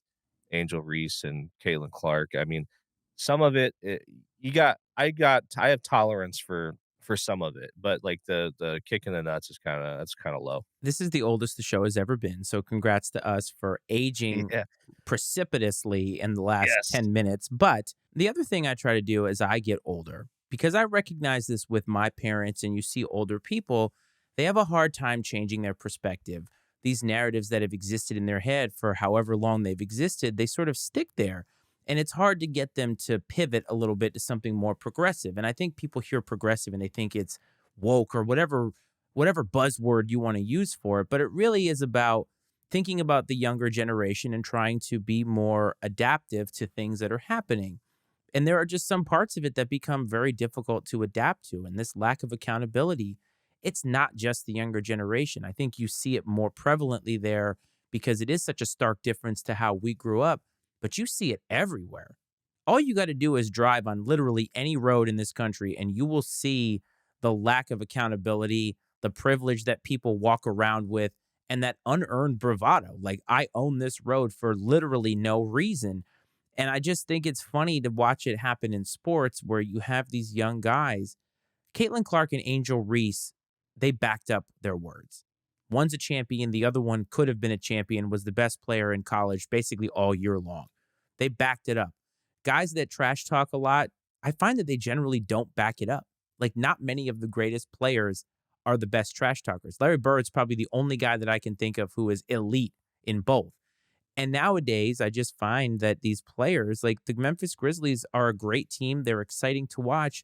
Speaker 2: Angel Reese and Caitlin Clark. I mean, some of it, I have tolerance for some of it, but like the kick in the nuts is that's kind of low.
Speaker 1: This is the oldest the show has ever been, so congrats to us for aging
Speaker 2: Yeah.
Speaker 1: precipitously in the last
Speaker 2: Yes.
Speaker 1: 10 minutes. But the other thing I try to do as I get older, because I recognize this with my parents, and you see older people, they have a hard time changing their perspective. These narratives that have existed in their head for however long they've existed, they sort of stick there. And it's hard to get them to pivot a little bit to something more progressive. And I think people hear progressive and they think it's woke or whatever buzzword you want to use for it, but it really is about thinking about the younger generation and trying to be more adaptive to things that are happening. And there are just some parts of it that become very difficult to adapt to. And this lack of accountability, it's not just the younger generation. I think you see it more prevalently there because it is such a stark difference to how we grew up, but you see it everywhere. All you got to do is drive on literally any road in this country, and you will see the lack of accountability, the privilege that people walk around with, and that unearned bravado. Like, I own this road for literally no reason. And I just think it's funny to watch it happen in sports where you have these young guys. Caitlin Clark and Angel Reese, they backed up their words. One's a champion, the other one could have been a champion, was the best player in college basically all year long. They backed it up. Guys that trash talk a lot, I find that they generally don't back it up. Like, not many of the greatest players are the best trash talkers. Larry Bird's probably the only guy that I can think of who is elite in both. And nowadays, I just find that these players, like the Memphis Grizzlies, are a great team. They're exciting to watch,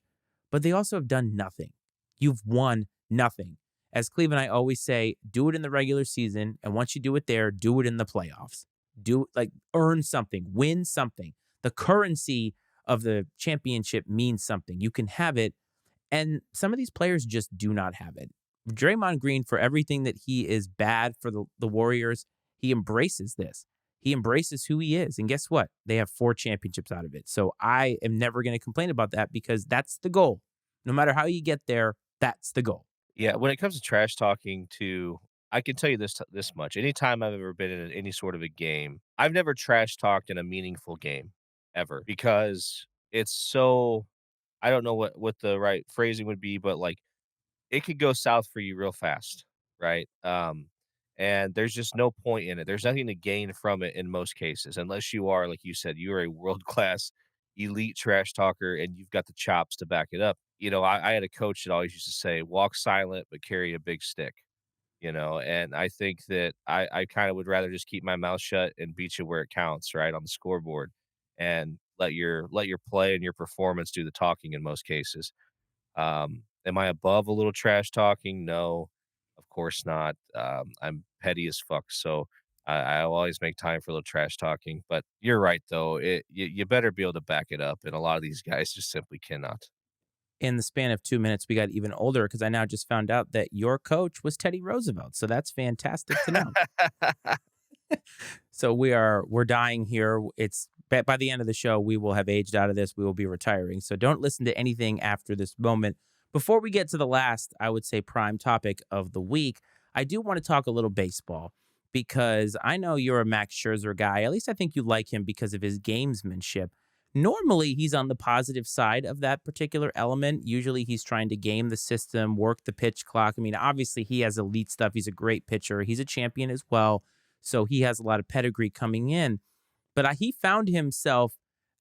Speaker 1: but they also have done nothing. You've won nothing. As Cleveland, I always say, do it in the regular season. And once you do it there, do it in the playoffs. Do like earn something, win something. The currency of the championship means something. You can have it, and some of these players just do not have it. Draymond Green, for everything that he is bad for the Warriors, he embraces this. He embraces who he is. And guess what? They have 4 championships out of it. So I am never going to complain about that because that's the goal. No matter how you get there, that's the goal.
Speaker 2: Yeah, when it comes to trash talking to I can tell you this much. Anytime I've ever been in any sort of a game, I've never trash talked in a meaningful game ever because it's so I don't know what the right phrasing would be, but like it could go south for you real fast, right? And there's just no point in it. There's nothing to gain from it in most cases, unless you are, like you said, you are a world class elite trash talker and you've got the chops to back it up. I had a coach that always used to say, walk silent, but carry a big stick, and I think that I kind of would rather just keep my mouth shut and beat you where it counts, right? On the scoreboard and let your play and your performance do the talking in most cases. Am I above a little trash talking? No, of course not. I'm petty as fuck, so I'll always make time for a little trash talking. But you're right, though. You better be able to back it up, and a lot of these guys just simply cannot.
Speaker 1: In the span of 2 minutes, we got even older because I now just found out that your coach was Teddy Roosevelt. So that's fantastic to know. So we're dying here. It's by the end of the show, we will have aged out of this. We will be retiring. So don't listen to anything after this moment. Before we get to the last, I would say prime topic of the week, I do want to talk a little baseball because I know you're a Max Scherzer guy. At least I think you like him because of his gamesmanship. Normally, he's on the positive side of that particular element. Usually, he's trying to game the system, work the pitch clock. I mean, obviously, he has elite stuff. He's a great pitcher. He's a champion as well. So he has a lot of pedigree coming in. But he found himself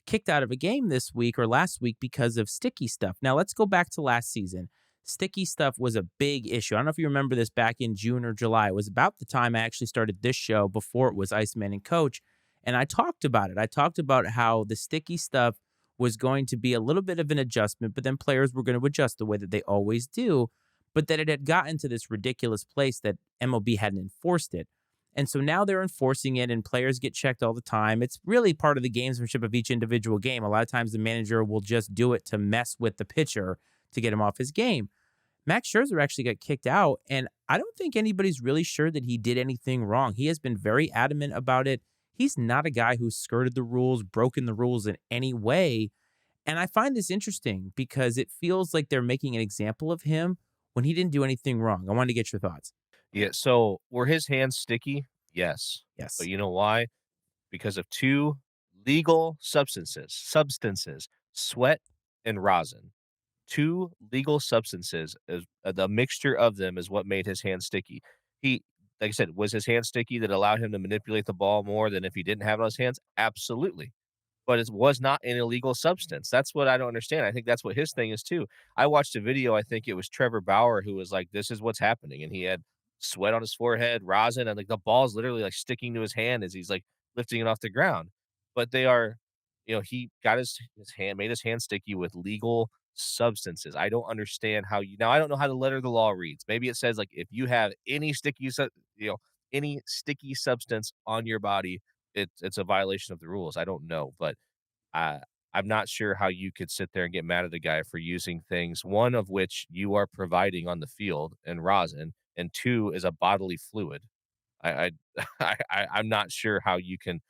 Speaker 1: kicked out of a game this week or last week because of sticky stuff. Now, let's go back to last season. Sticky stuff was a big issue. I don't know if you remember this back in June or July. It was about the time I actually started this show before it was Iceman and Coach. And I talked about it. I talked about how the sticky stuff was going to be a little bit of an adjustment, but then players were going to adjust the way that they always do, but that it had gotten to this ridiculous place that MLB hadn't enforced it. And so now they're enforcing it, and players get checked all the time. It's really part of the gamesmanship of each individual game. A lot of times the manager will just do it to mess with the pitcher to get him off his game. Max Scherzer actually got kicked out, and I don't think anybody's really sure that he did anything wrong. He has been very adamant about it. He's not a guy who's skirted the rules, broken the rules in any way. And I find this interesting because it feels like they're making an example of him when he didn't do anything wrong. I wanted to get your thoughts.
Speaker 2: Yeah. So were his hands sticky? Yes. But
Speaker 1: Yes.
Speaker 2: you know why? because of two legal substances, sweat and rosin. Two legal substances, is the mixture of them is what made his hand sticky. He like I said, was his hand sticky that allowed him to manipulate the ball more than if he didn't have it on his hands? Absolutely, but it was not an illegal substance. That's what I don't understand. I think that's what his thing is too. I watched a video, I think it was Trevor Bauer, who was like, "This is what's happening," and he had sweat on his forehead, rosin, and, like, the ball's literally, like, sticking to his hand as he's, like, lifting it off the ground. But they are he got his hand made his hand sticky with legal substances. I don't understand how you now I don't know how the letter of the law reads. Maybe it says, like, if you have any you know, any sticky substance on your body, it's a violation of the rules. I don't know, but I I'm not sure how you could sit there and get mad at a guy for using things, one of which you are providing on the field and rosin, and two is a bodily fluid. I I'm not sure how you can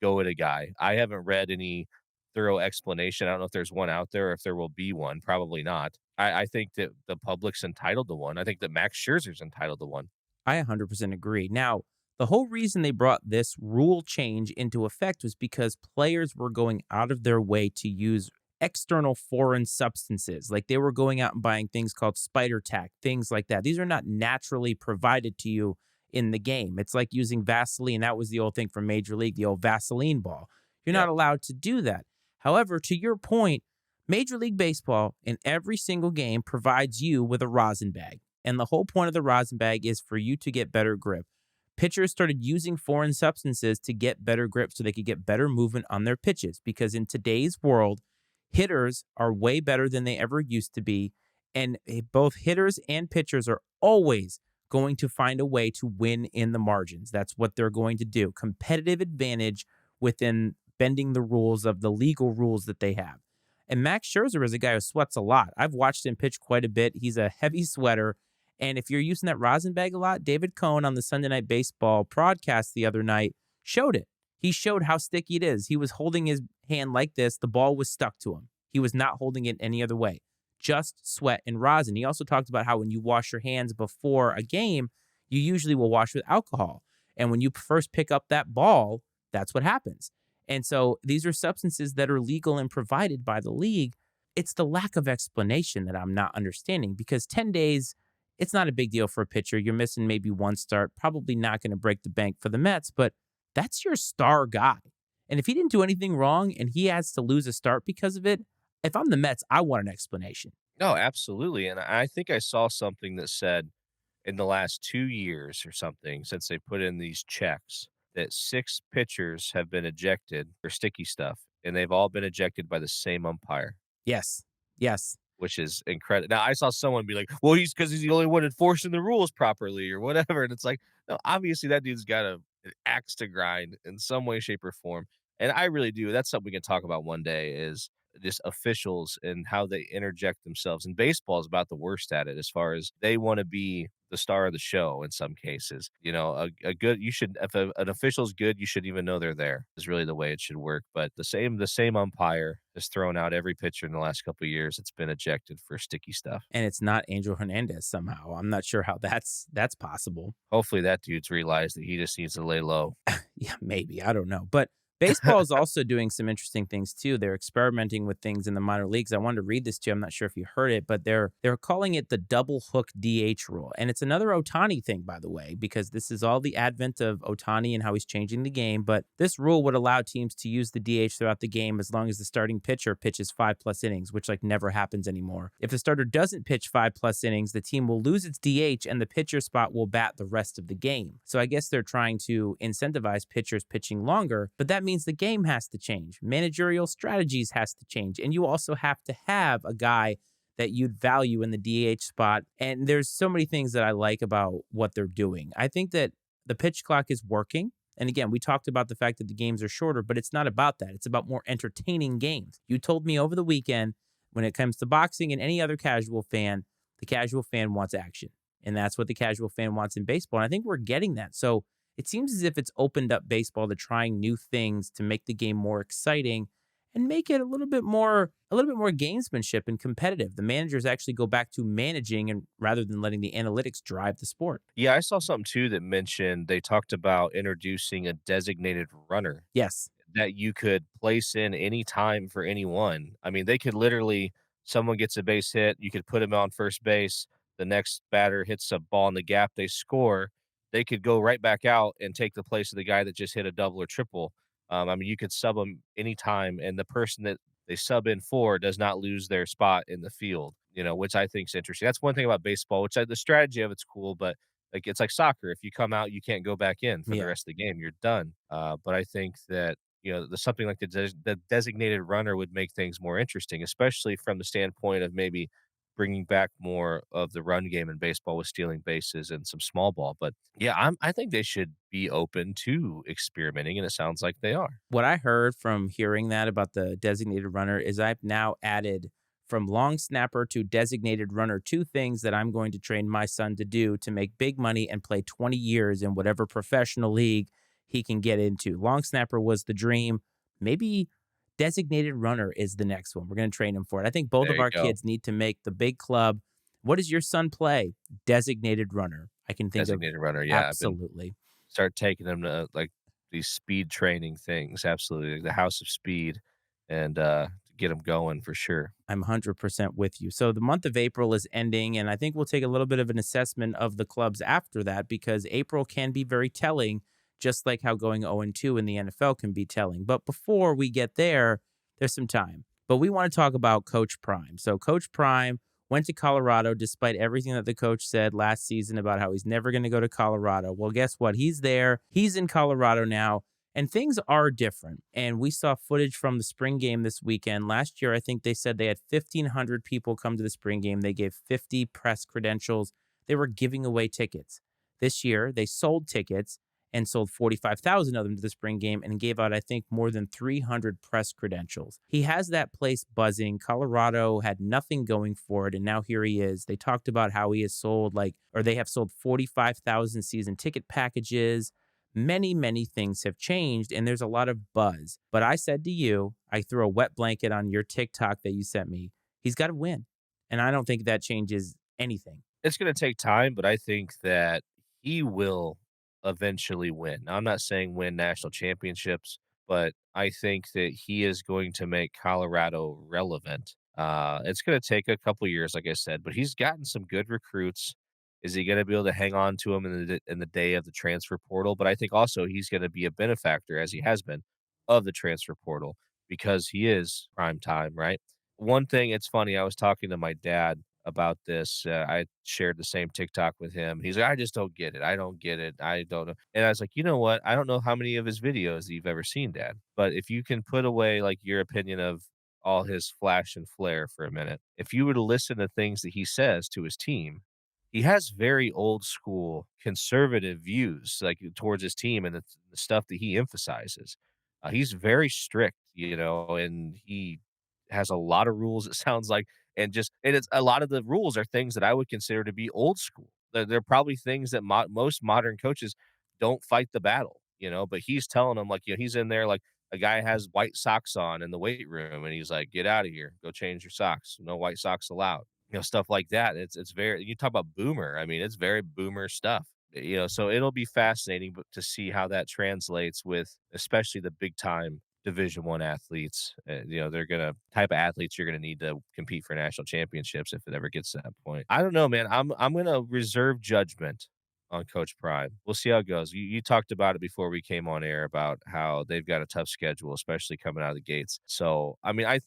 Speaker 2: go at a guy. I haven't read any thorough explanation. I don't know if there's one out there or if there will be one. Probably not. I think that the public's entitled to one. I think that Max Scherzer's entitled to one.
Speaker 1: I 100% agree. Now, the whole reason they brought this rule change into effect was because players were going out of their way to use external foreign substances. Like they were going out and buying things called spider tack, things like that. These are not naturally provided to you in the game. It's like using Vaseline. That was the old thing from Major League, the old Vaseline ball. You're
Speaker 2: Yeah.
Speaker 1: not allowed to do that. However, to your point, Major League Baseball in every single game provides you with a rosin bag. And the whole point of the rosin bag is for you to get better grip. Pitchers started using foreign substances to get better grip so they could get better movement on their pitches because in today's world, hitters are way better than they ever used to be. And both hitters and pitchers are always going to find a way to win in the margins. That's what they're going to do. Competitive advantage within bending the rules of the legal rules that they have. And Max Scherzer is a guy who sweats a lot. I've watched him pitch quite a bit. He's a heavy sweater. And if you're using that rosin bag a lot, David Cohn on the Sunday Night Baseball broadcast the other night showed it. He showed how sticky it is. He was holding his hand like this. The ball was stuck to him. He was not holding it any other way. Just sweat and rosin. He also talked about how when you wash your hands before a game, you usually will wash with alcohol. And when you first pick up that ball, that's what happens. And so these are substances that are legal and provided by the league. It's the lack of explanation that I'm not understanding because 10 days, it's not a big deal for a pitcher. You're missing maybe one start, probably not going to break the bank for the Mets, but that's your star guy. And if he didn't do anything wrong and he has to lose a start because of it, if I'm the Mets, I want an explanation.
Speaker 2: No, absolutely. And I think I saw something that said in the last 2 years or something, since they put in these checks, that six pitchers have been ejected for sticky stuff, and they've all been ejected by the same umpire.
Speaker 1: Yes. Yes.
Speaker 2: Which is incredible. Now, I saw someone be like, "Well, he's because he's the only one enforcing the rules properly or whatever," and it's like, no, obviously that dude's got an axe to grind in some way, shape, or form, and I really do. That's something we can talk about one day is just officials and how they interject themselves, and baseball is about the worst at it as far as they wanna be the star of the show in some cases. A good you should if an official's good, you shouldn't even know they're there, is really the way it should work, but the same umpire has thrown out every pitcher in the last couple of years that's been ejected for sticky stuff.
Speaker 1: And it's not Angel Hernandez somehow. I'm not sure how that's possible.
Speaker 2: Hopefully, that dude's realized that he just needs to lay low.
Speaker 1: Yeah, maybe. I don't know. But baseball is also doing some interesting things too. They're experimenting with things in the minor leagues. I wanted to read this to you. I'm not sure if you heard it, but they're calling it the double hook DH rule. And it's another Otani thing, by the way, because this is all the advent of Otani and how he's changing the game. But this rule would allow teams to use the DH throughout the game as long as the starting pitcher pitches 5+ innings, which like never happens anymore. If the starter doesn't pitch 5+ innings, the team will lose its DH and the pitcher spot will bat the rest of the game. So I guess they're trying to incentivize pitchers pitching longer, but that means the game has to change. Managerial strategies has to change. And you also have to have a guy that you'd value in the DH spot. And there's so many things that I like about what they're doing. I think that the pitch clock is working. And again, we talked about the fact that the games are shorter, but it's not about that. It's about more entertaining games. You told me over the weekend, when it comes to boxing and any other casual fan, the casual fan wants action. And that's what the casual fan wants in baseball. And I think we're getting that. So it seems as if it's opened up baseball to trying new things to make the game more exciting. and make it a little bit more gamesmanship and competitive. The managers actually go back to managing and rather than letting the analytics drive the sport.
Speaker 2: Yeah, I saw something too that mentioned they talked about introducing a designated runner
Speaker 1: Yes.
Speaker 2: that you could place in any time for anyone. I mean, they could literally someone gets a base hit, you could put him on first base, the next batter hits a ball in the gap, they score, they could go right back out and take the place of the guy that just hit a double or triple. I mean, you could sub them anytime, and the person that they sub in for does not lose their spot in the field, which I think is interesting. That's one thing about baseball, the strategy of it's cool, but like it's like soccer. If you come out, you can't go back in for the
Speaker 1: Yeah.
Speaker 2: rest of the game. You're done. But I think that something like the designated runner would make things more interesting, especially from the standpoint of maybe bringing back more of the run game in baseball with stealing bases and some small ball. But yeah, I think they should be open to experimenting, and it sounds like they are.
Speaker 1: What I heard from hearing that about the designated runner is I've now added from long snapper to designated runner two things that I'm going to train my son to do to make big money and play 20 years in whatever professional league he can get into. Long snapper was the dream. Maybe designated runner is the next one. We're going to train him for it. I think both
Speaker 2: There
Speaker 1: of
Speaker 2: you
Speaker 1: our
Speaker 2: go.
Speaker 1: kids need to make the big club. What does your son play? Designated runner. I can think of
Speaker 2: Designated runner. Yeah, I've been
Speaker 1: absolutely.
Speaker 2: start taking them to like these speed training things. Absolutely, like the House of Speed, and get them going for sure.
Speaker 1: I'm 100% with you. So the month of April is ending, and I think we'll take a little bit of an assessment of the clubs after that because April can be very telling, just like how going 0-2 in the NFL can be telling. But before we get there, there's some time. But we want to talk about Coach Prime. So Coach Prime went to Colorado despite everything that the coach said last season about how he's never going to go to Colorado. Well, guess what? He's there. He's in Colorado now. And things are different. And we saw footage from the spring game this weekend. Last year, I think they said they had 1,500 people come to the spring game. They gave 50 press credentials. They were giving away tickets. This year, they sold tickets and sold 45,000 of them to the spring game and gave out, I think, more than 300 press credentials. He has that place buzzing. Colorado had nothing going for it. And now here he is. They talked about how he has sold they have sold 45,000 season ticket packages. Many, many things have changed and there's a lot of buzz. But I said to you, I threw a wet blanket on your TikTok that you sent me. He's got to win. And I don't think that changes anything.
Speaker 2: It's going to take time, but I think that he will eventually win. Now, I'm not saying win national championships, but I think that he is going to make Colorado relevant. It's going to take a couple years, like I said, but he's gotten some good recruits. Is he going to be able to hang on to him in the day of the transfer portal? But I think also he's going to be a benefactor, as he has been, of the transfer portal because he is prime time, right? One thing, it's funny. I was talking to my dad about this. I shared the same TikTok with him. He's like, I just don't get it. I don't get it. I don't know. And I was like, you know what? I don't know how many of his videos you've ever seen, Dad. But if you can put away like your opinion of all his flash and flare for a minute, if you were to listen to things that he says to his team, he has very old school conservative views like towards his team and the stuff that he emphasizes. He's very strict, and he has a lot of rules. It sounds like and it's a lot of the rules are things that I would consider to be old school. They're probably things that most modern coaches don't fight the battle, but he's telling them like, he's in there like a guy has white socks on in the weight room and he's like, get out of here, go change your socks. No white socks allowed. Stuff like that. It's very, you talk about boomer. I mean, it's very boomer stuff. So it'll be fascinating to see how that translates with especially the big time Division 1 athletes. They're gonna type of athletes you're gonna need to compete for national championships if it ever gets to that point. I don't know, man. I'm gonna reserve judgment on Coach Prime. We'll see how it goes. You talked about it before we came on air about how they've got a tough schedule, especially coming out of the gates. So I mean, I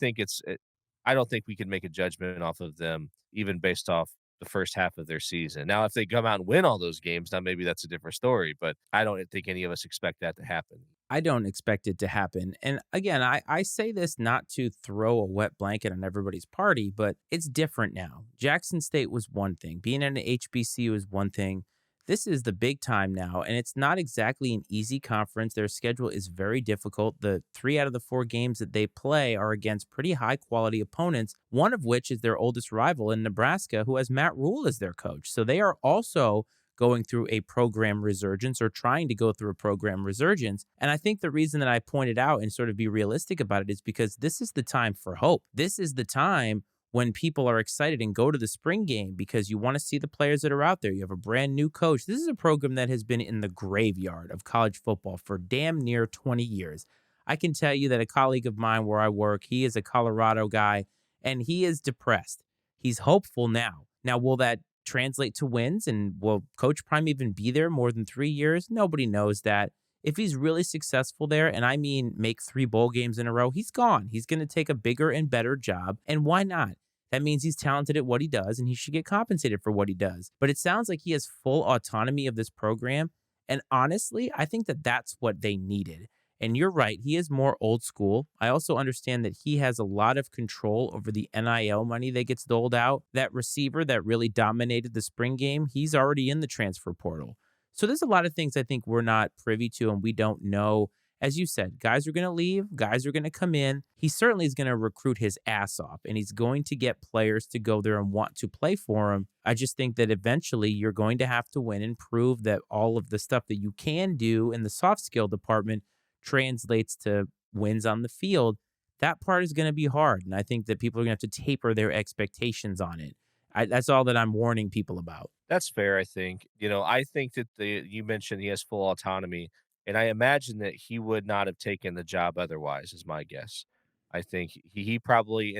Speaker 2: don't think we can make a judgment off of them even based off the first half of their season. Now, if they come out and win all those games, now maybe that's a different story. But I don't think any of us expect that to happen.
Speaker 1: I don't expect it to happen. And again, I say this not to throw a wet blanket on everybody's party, but it's different now. Jackson State was one thing, being in an HBCU was one thing. This is the big time now, and it's not exactly an easy conference. Their schedule is very difficult. The 3 out of the 4 games that they play are against pretty high quality opponents, one of which is their oldest rival in Nebraska, who has Matt Rule as their coach. So they are also going through a program resurgence or trying to go through a program resurgence. And I think the reason that I pointed out and sort of be realistic about it is because this is the time for hope. This is the time when people are excited and go to the spring game because you want to see the players that are out there. You have a brand new coach. This is a program that has been in the graveyard of college football for damn near 20 years. I can tell you that a colleague of mine where I work, he is a Colorado guy and he is depressed. He's hopeful now. Now, will that translate to wins? And will Coach Prime even be there more than 3 years? Nobody knows that. If he's really successful there, and I mean make 3 bowl games in a row, he's gone. He's going to take a bigger and better job. And why not? That means he's talented at what he does and he should get compensated for what he does. But it sounds like he has full autonomy of this program. And honestly, I think that that's what they needed. And you're right, he is more old school. I also understand that he has a lot of control over the NIL money that gets doled out. That receiver that really dominated the spring game, he's already in the transfer portal. So there's a lot of things I think we're not privy to and we don't know. As you said, guys are going to leave, guys are going to come in. He certainly is going to recruit his ass off and he's going to get players to go there and want to play for him. I just think that eventually you're going to have to win and prove that all of the stuff that you can do in the soft skill department translates to wins on the field. That part is going to be hard. And I think that people are going to have to taper their expectations on it. That's all that I'm warning people about.
Speaker 2: That's fair, I think. I think that you mentioned he has full autonomy, and I imagine that he would not have taken the job otherwise, is my guess. I think he probably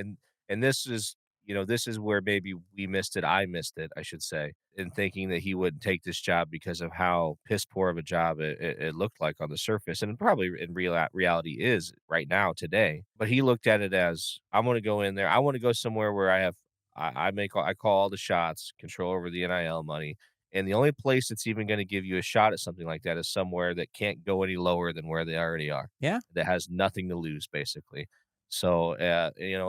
Speaker 2: and this is where maybe we missed it. I missed it, I should say, in thinking that he wouldn't take this job because of how piss poor of a job it looked like on the surface, and probably in reality is right now today. But he looked at it as I'm going to go in there. I want to go somewhere where I call all the shots, control over the NIL money, and the only place that's even gonna give you a shot at something like that is somewhere that can't go any lower than where they already are,
Speaker 1: Yeah.
Speaker 2: that has nothing to lose, basically. So,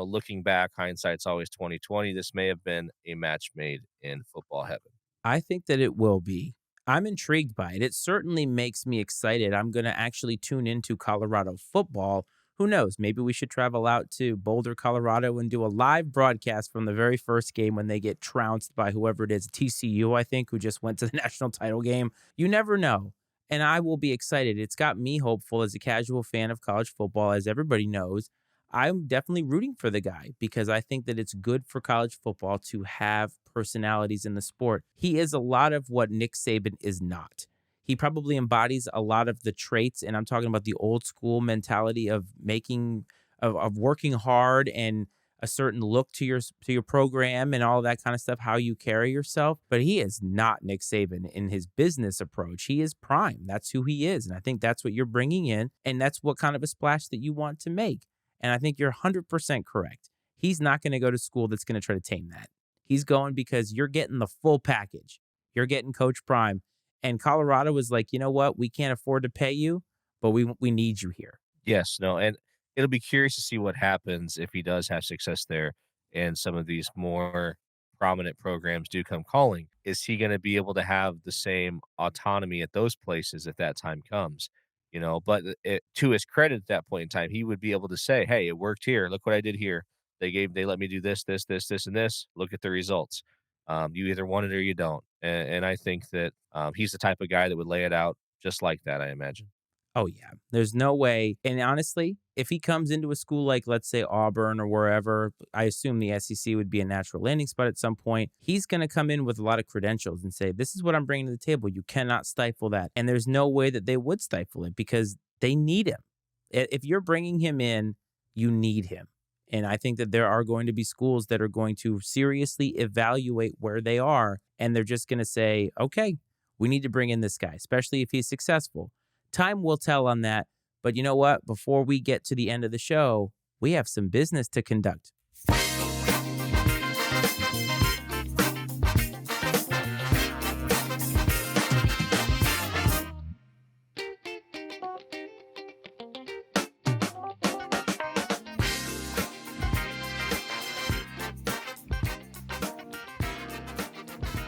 Speaker 2: looking back, hindsight's always 2020. This may have been a match made in football heaven.
Speaker 1: I think that it will be. I'm intrigued by it. It certainly makes me excited. I'm going to actually tune into Colorado football. Who knows? Maybe we should travel out to Boulder, Colorado and do a live broadcast from the very first game when they get trounced by whoever it is, TCU, I think, who just went to the national title game. You never know. And I will be excited. It's got me hopeful as a casual fan of college football, as everybody knows. I'm definitely rooting for the guy because I think that it's good for college football to have personalities in the sport. He is a lot of what Nick Saban is not. He probably embodies a lot of the traits, and I'm talking about the old school mentality of working hard and a certain look to your program and all that kind of stuff, how you carry yourself. But he is not Nick Saban in his business approach. He is prime. That's who he is, and I think that's what you're bringing in, and that's what kind of a splash that you want to make. And I think you're 100% correct. He's not going to go to school that's going to try to tame that. He's going because you're getting the full package. You're getting Coach Prime. And Colorado was like, you know what? We can't afford to pay you, but we need you here.
Speaker 2: Yes, no, and it'll be curious to see what happens if he does have success there and some of these more prominent programs do come calling. Is he going to be able to have the same autonomy at those places if that time comes? But to his credit at that point in time, he would be able to say, "Hey, it worked here. Look what I did here. They let me do this, this, this, this, and this. Look at the results. You either want it or you don't." And I think that he's the type of guy that would lay it out just like that. I imagine.
Speaker 1: Oh, yeah. There's no way. And honestly, if he comes into a school like, let's say, Auburn or wherever, I assume the SEC would be a natural landing spot at some point. He's going to come in with a lot of credentials and say, this is what I'm bringing to the table. You cannot stifle that. And there's no way that they would stifle it because they need him. If you're bringing him in, you need him. And I think that there are going to be schools that are going to seriously evaluate where they are. And they're just going to say, okay, we need to bring in this guy, especially if he's successful. Time will tell on that. But you know what? Before we get to the end of the show, we have some business to conduct.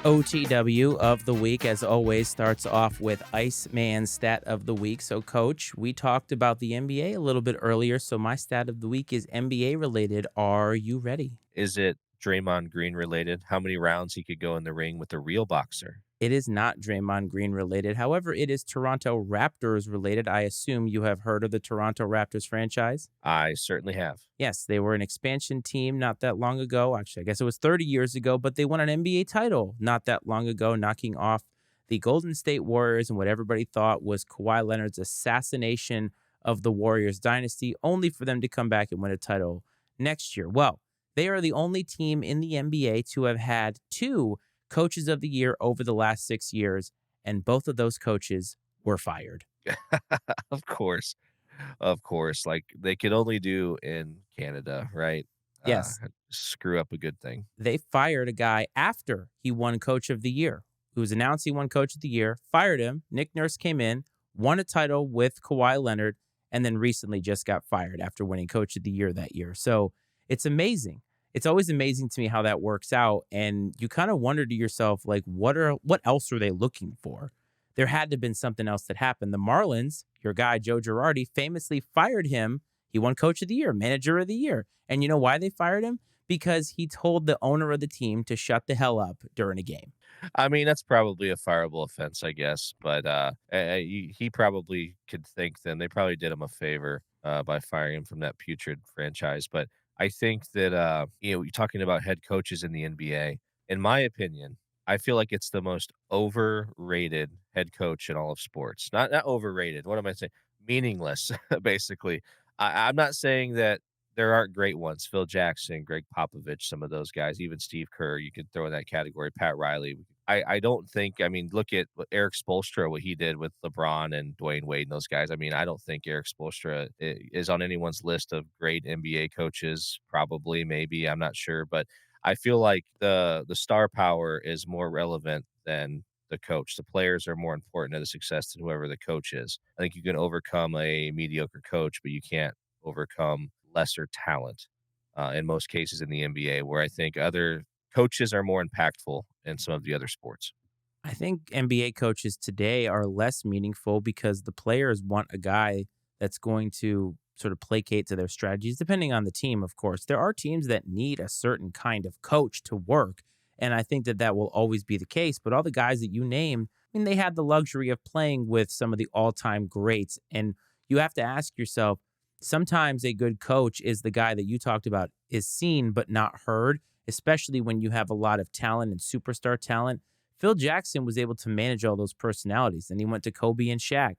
Speaker 1: OTW of the week, as always, starts off with Iceman stat of the week. So, Coach, we talked about the NBA a little bit earlier. So, my stat of the week is NBA related. Are you ready?
Speaker 2: Is it Draymond Green related? How many rounds he could go in the ring with a real boxer?
Speaker 1: It is not Draymond Green related. However, it is Toronto Raptors related. I assume you have heard of the Toronto Raptors franchise.
Speaker 2: I certainly have.
Speaker 1: Yes, they were an expansion team not that long ago. Actually, I guess it was 30 years ago, but they won an NBA title not that long ago, knocking off the Golden State Warriors and what everybody thought was Kawhi Leonard's assassination of the Warriors dynasty, only for them to come back and win a title next year. Well, they are the only team in the NBA to have had two coaches of the year over the last 6 years, and both of those coaches were fired.
Speaker 2: Of course. Of course, like, they could only do in Canada, right? Uh,
Speaker 1: Yes,
Speaker 2: Screw up a good thing.
Speaker 1: they fired a guy after he won Coach of the Year, who was announced he won Coach of the Year, fired him. Nick Nurse came in, won a title with Kawhi Leonard, and then recently just got fired after winning Coach of the Year that year. So it's amazing. It's always amazing to me how that works out. And you kind of wonder to yourself, like, what else are they looking for? There had to have been something else that happened. The Marlins, your guy Joe Girardi, famously fired him. He won Coach of the Year, Manager of the Year. And you know why they fired him? Because he told the owner of the team to shut the hell up during a game.
Speaker 2: I mean, that's probably a fireable offense, I guess, but, he probably could think then they probably did him a favor, by firing him from that putrid franchise, but I think that, you're talking about head coaches in the NBA. In my opinion, I feel like it's the most overrated head coach in all of sports. Not overrated, what am I saying? Meaningless, basically. I'm not saying that there aren't great ones. Phil Jackson, Greg Popovich, some of those guys, even Steve Kerr, you could throw in that category. Pat Riley. I don't think. I mean, look at Eric Spoelstra, what he did with LeBron and Dwayne Wade and those guys. I mean, I don't think Eric Spoelstra is on anyone's list of great NBA coaches. Probably, maybe, I'm not sure, but I feel like the star power is more relevant than the coach. The players are more important to the success than whoever the coach is. I think you can overcome a mediocre coach, but you can't overcome lesser talent, in most cases in the NBA, where I think other coaches are more impactful in some of the other sports.
Speaker 1: I think NBA coaches today are less meaningful because the players want a guy that's going to sort of placate to their strategies, depending on the team, of course. There are teams that need a certain kind of coach to work. And I think that that will always be the case. But all the guys that you named, I mean, they had the luxury of playing with some of the all time greats. And you have to ask yourself, sometimes a good coach is the guy that you talked about, is seen but not heard, especially when you have a lot of talent and superstar talent. Phil Jackson was able to manage all those personalities. And he went to Kobe and Shaq,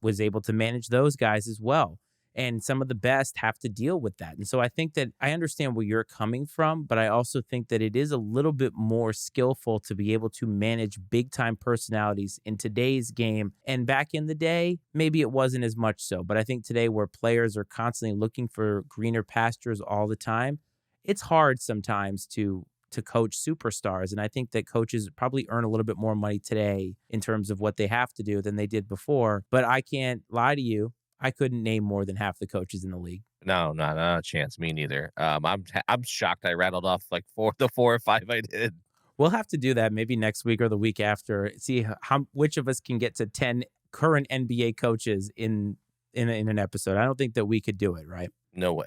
Speaker 1: was able to manage those guys as well. And some of the best have to deal with that. And so I think that I understand where you're coming from, but I also think that it is a little bit more skillful to be able to manage big time personalities in today's game. And back in the day, maybe it wasn't as much so. But I think today, where players are constantly looking for greener pastures all the time, it's hard sometimes to coach superstars. And I think that coaches probably earn a little bit more money today in terms of what they have to do than they did before. But I can't lie to you. I couldn't name more than half the coaches in the league.
Speaker 2: No, not a chance. Me neither. I'm shocked I rattled off like the 4 or 5 I did.
Speaker 1: We'll have to do that maybe next week or the week after. See how which of us can get to 10 current NBA coaches in an episode. I don't think that we could do it, right?
Speaker 2: No way.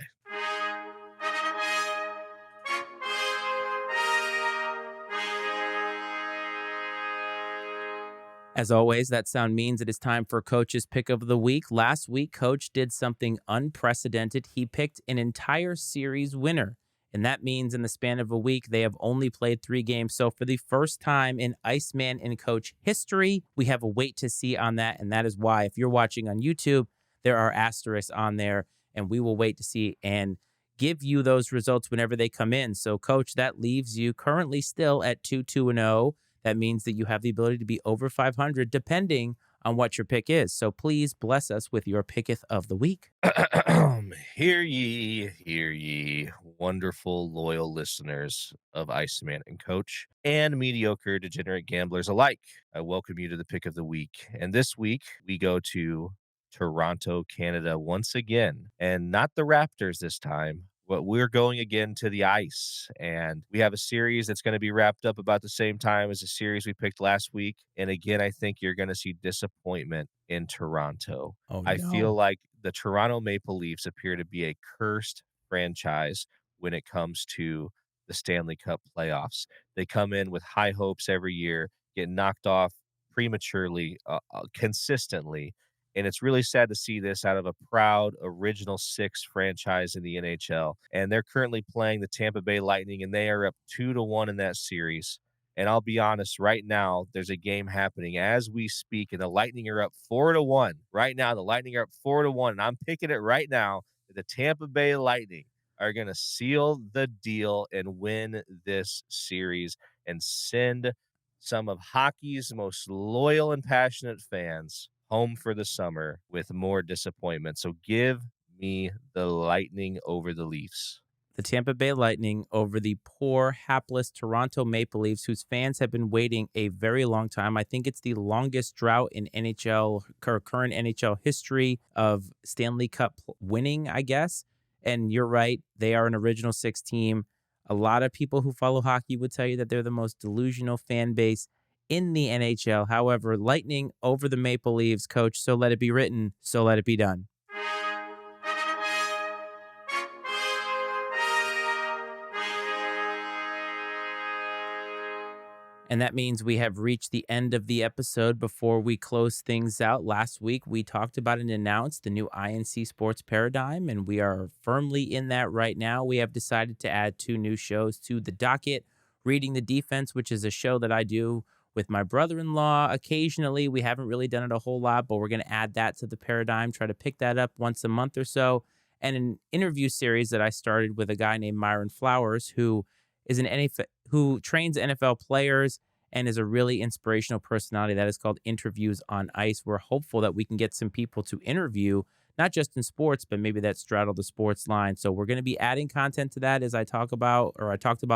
Speaker 1: As always, that sound means it is time for Coach's Pick of the Week. Last week, Coach did something unprecedented. He picked an entire series winner. And that means in the span of a week, they have only played 3 games. So, for the first time in Iceman and Coach history, we have a wait to see on that. And that is why, if you're watching on YouTube, there are asterisks on there. And we will wait to see and give you those results whenever they come in. So, Coach, that leaves you currently still at 2-2-0. That means that you have the ability to be over 500, depending on what your pick is. So please bless us with your picketh of the week.
Speaker 2: Hear ye, wonderful, loyal listeners of Iceman and Coach, and mediocre, degenerate gamblers alike. I welcome you to the pick of the week. And this week, we go to Toronto, Canada once again, and not the Raptors this time. But we're going again to the ice, and we have a series that's going to be wrapped up about the same time as the series we picked last week. And again, I think you're going to see disappointment in Toronto.
Speaker 1: Oh,
Speaker 2: I feel
Speaker 1: no.
Speaker 2: like the Toronto Maple Leafs appear to be a cursed franchise when it comes to the Stanley Cup playoffs. They come in with high hopes every year. get knocked off prematurely, consistently. And it's really sad to see this out of a proud original six franchise in the NHL. And they're currently playing the Tampa Bay Lightning, and they are up 2-1 in that series. And I'll be honest, right now, there's a game happening as we speak, and the Lightning are up 4-1. Right now, the Lightning are up 4-1. And I'm picking it right now that the Tampa Bay Lightning are going to seal the deal and win this series and send some of hockey's most loyal and passionate fans home for the summer with more disappointment. So give me the Lightning over the Leafs.
Speaker 1: The Tampa Bay Lightning over the poor, hapless Toronto Maple Leafs, whose fans have been waiting a very long time. I think it's the longest drought in NHL or current NHL history of Stanley Cup winning, I guess. And you're right, they are an original six team. A lot of people who follow hockey would tell you that they're the most delusional fan base in the NHL. However, Lightning over the Maple Leafs, coach, so let it be written, so let it be done. And that means we have reached the end of the episode. Before we close things out, last week we talked about and announced the new INC sports paradigm, and we are firmly in that right now. We have decided to add two new shows to the docket. Reading the Defense, which is a show that I do with my brother-in-law occasionally. We haven't really done it a whole lot, but we're going to add that to the paradigm, try to pick that up once a month or so. And an interview series that I started with a guy named Myron Flowers, who is an NFL, who trains NFL players and is a really inspirational personality. That is called Interviews on Ice. We're hopeful that we can get some people to interview, not just in sports, but maybe that straddle the sports line. So we're going to be adding content to that as I talked about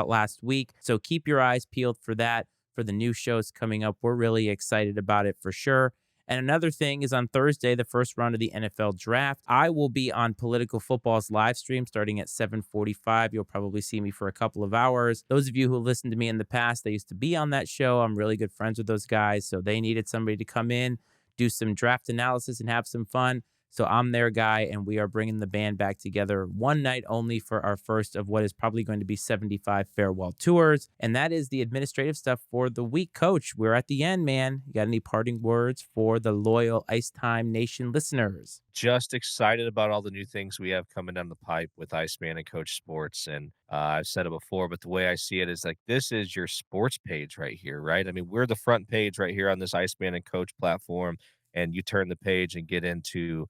Speaker 1: last week. So keep your eyes peeled for that, for the new shows coming up. We're really excited about it for sure. And another thing is on Thursday, the first round of the NFL draft, I will be on Political Football's live stream starting at 7:45. You'll probably see me for a couple of hours. Those of you who listened to me in the past, they used to be on that show. I'm really good friends with those guys. So they needed somebody to come in, do some draft analysis and have some fun. So I'm their guy, and we are bringing the band back together one night only for our first of what is probably going to be 75 farewell tours. And that is the administrative stuff for the week. Coach, we're at the end, man. You got any parting words for the loyal Ice Time Nation listeners?
Speaker 2: Just excited about all the new things we have coming down the pipe with Iceman and Coach Sports. And I've said it before, but the way I see it is like this is your sports page right here, right? I mean, we're the front page right here on this Iceman and Coach platform, and you turn the page and get into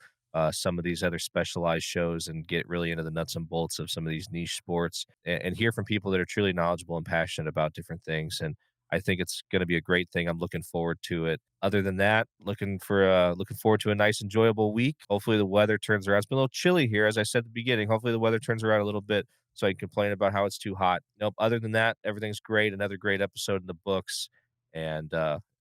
Speaker 2: some of these other specialized shows and get really into the nuts and bolts of some of these niche sports and hear from people that are truly knowledgeable and passionate about different things. And I think it's going to be a great thing. I'm looking forward to it. Other than that, looking forward to a nice, enjoyable week. Hopefully the weather turns around. It's been a little chilly here, as I said at the beginning. Hopefully the weather turns around a little bit so I can complain about how it's too hot. Nope. Other than that, everything's great. Another great episode in the books. And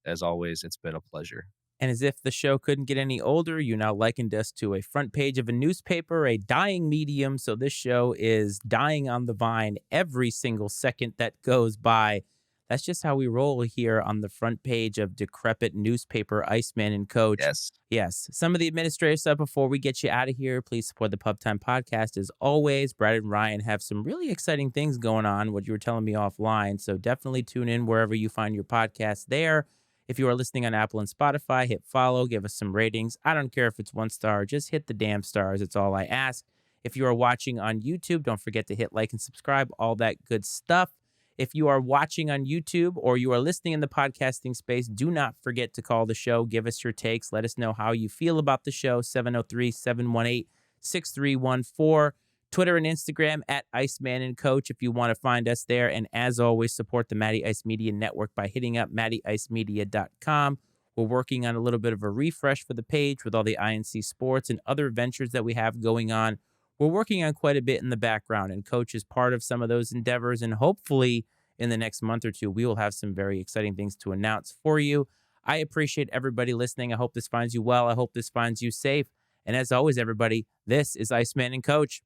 Speaker 2: as always, it's been a pleasure.
Speaker 1: And as if the show couldn't get any older, you now likened us to a front page of a newspaper, a dying medium. So this show is dying on the vine every single second that goes by. That's just how we roll here on the front page of decrepit newspaper Iceman and Coach.
Speaker 2: Yes.
Speaker 1: Yes, some of the administrative stuff before we get you out of here. Please support the Pub Time Podcast. As always, Brad and Ryan have some really exciting things going on, what you were telling me offline. So definitely tune in wherever you find your podcast there. If you are listening on Apple and Spotify, hit follow, give us some ratings. I don't care if it's 1 star, just hit the damn stars. It's all I ask. If you are watching on YouTube, don't forget to hit like and subscribe, all that good stuff. If you are watching on YouTube or you are listening in the podcasting space, do not forget to call the show. Give us your takes. Let us know how you feel about the show. 703-718-6314. Twitter and Instagram at Iceman and Coach if you want to find us there. And as always, support the Matty Ice Media Network by hitting up mattyicemedia.com. We're working on a little bit of a refresh for the page with all the INC sports and other ventures that we have going on. We're working on quite a bit in the background, and Coach is part of some of those endeavors. And hopefully in the next month or two, we will have some very exciting things to announce for you. I appreciate everybody listening. I hope this finds you well. I hope this finds you safe. And as always, everybody, this is Iceman and Coach.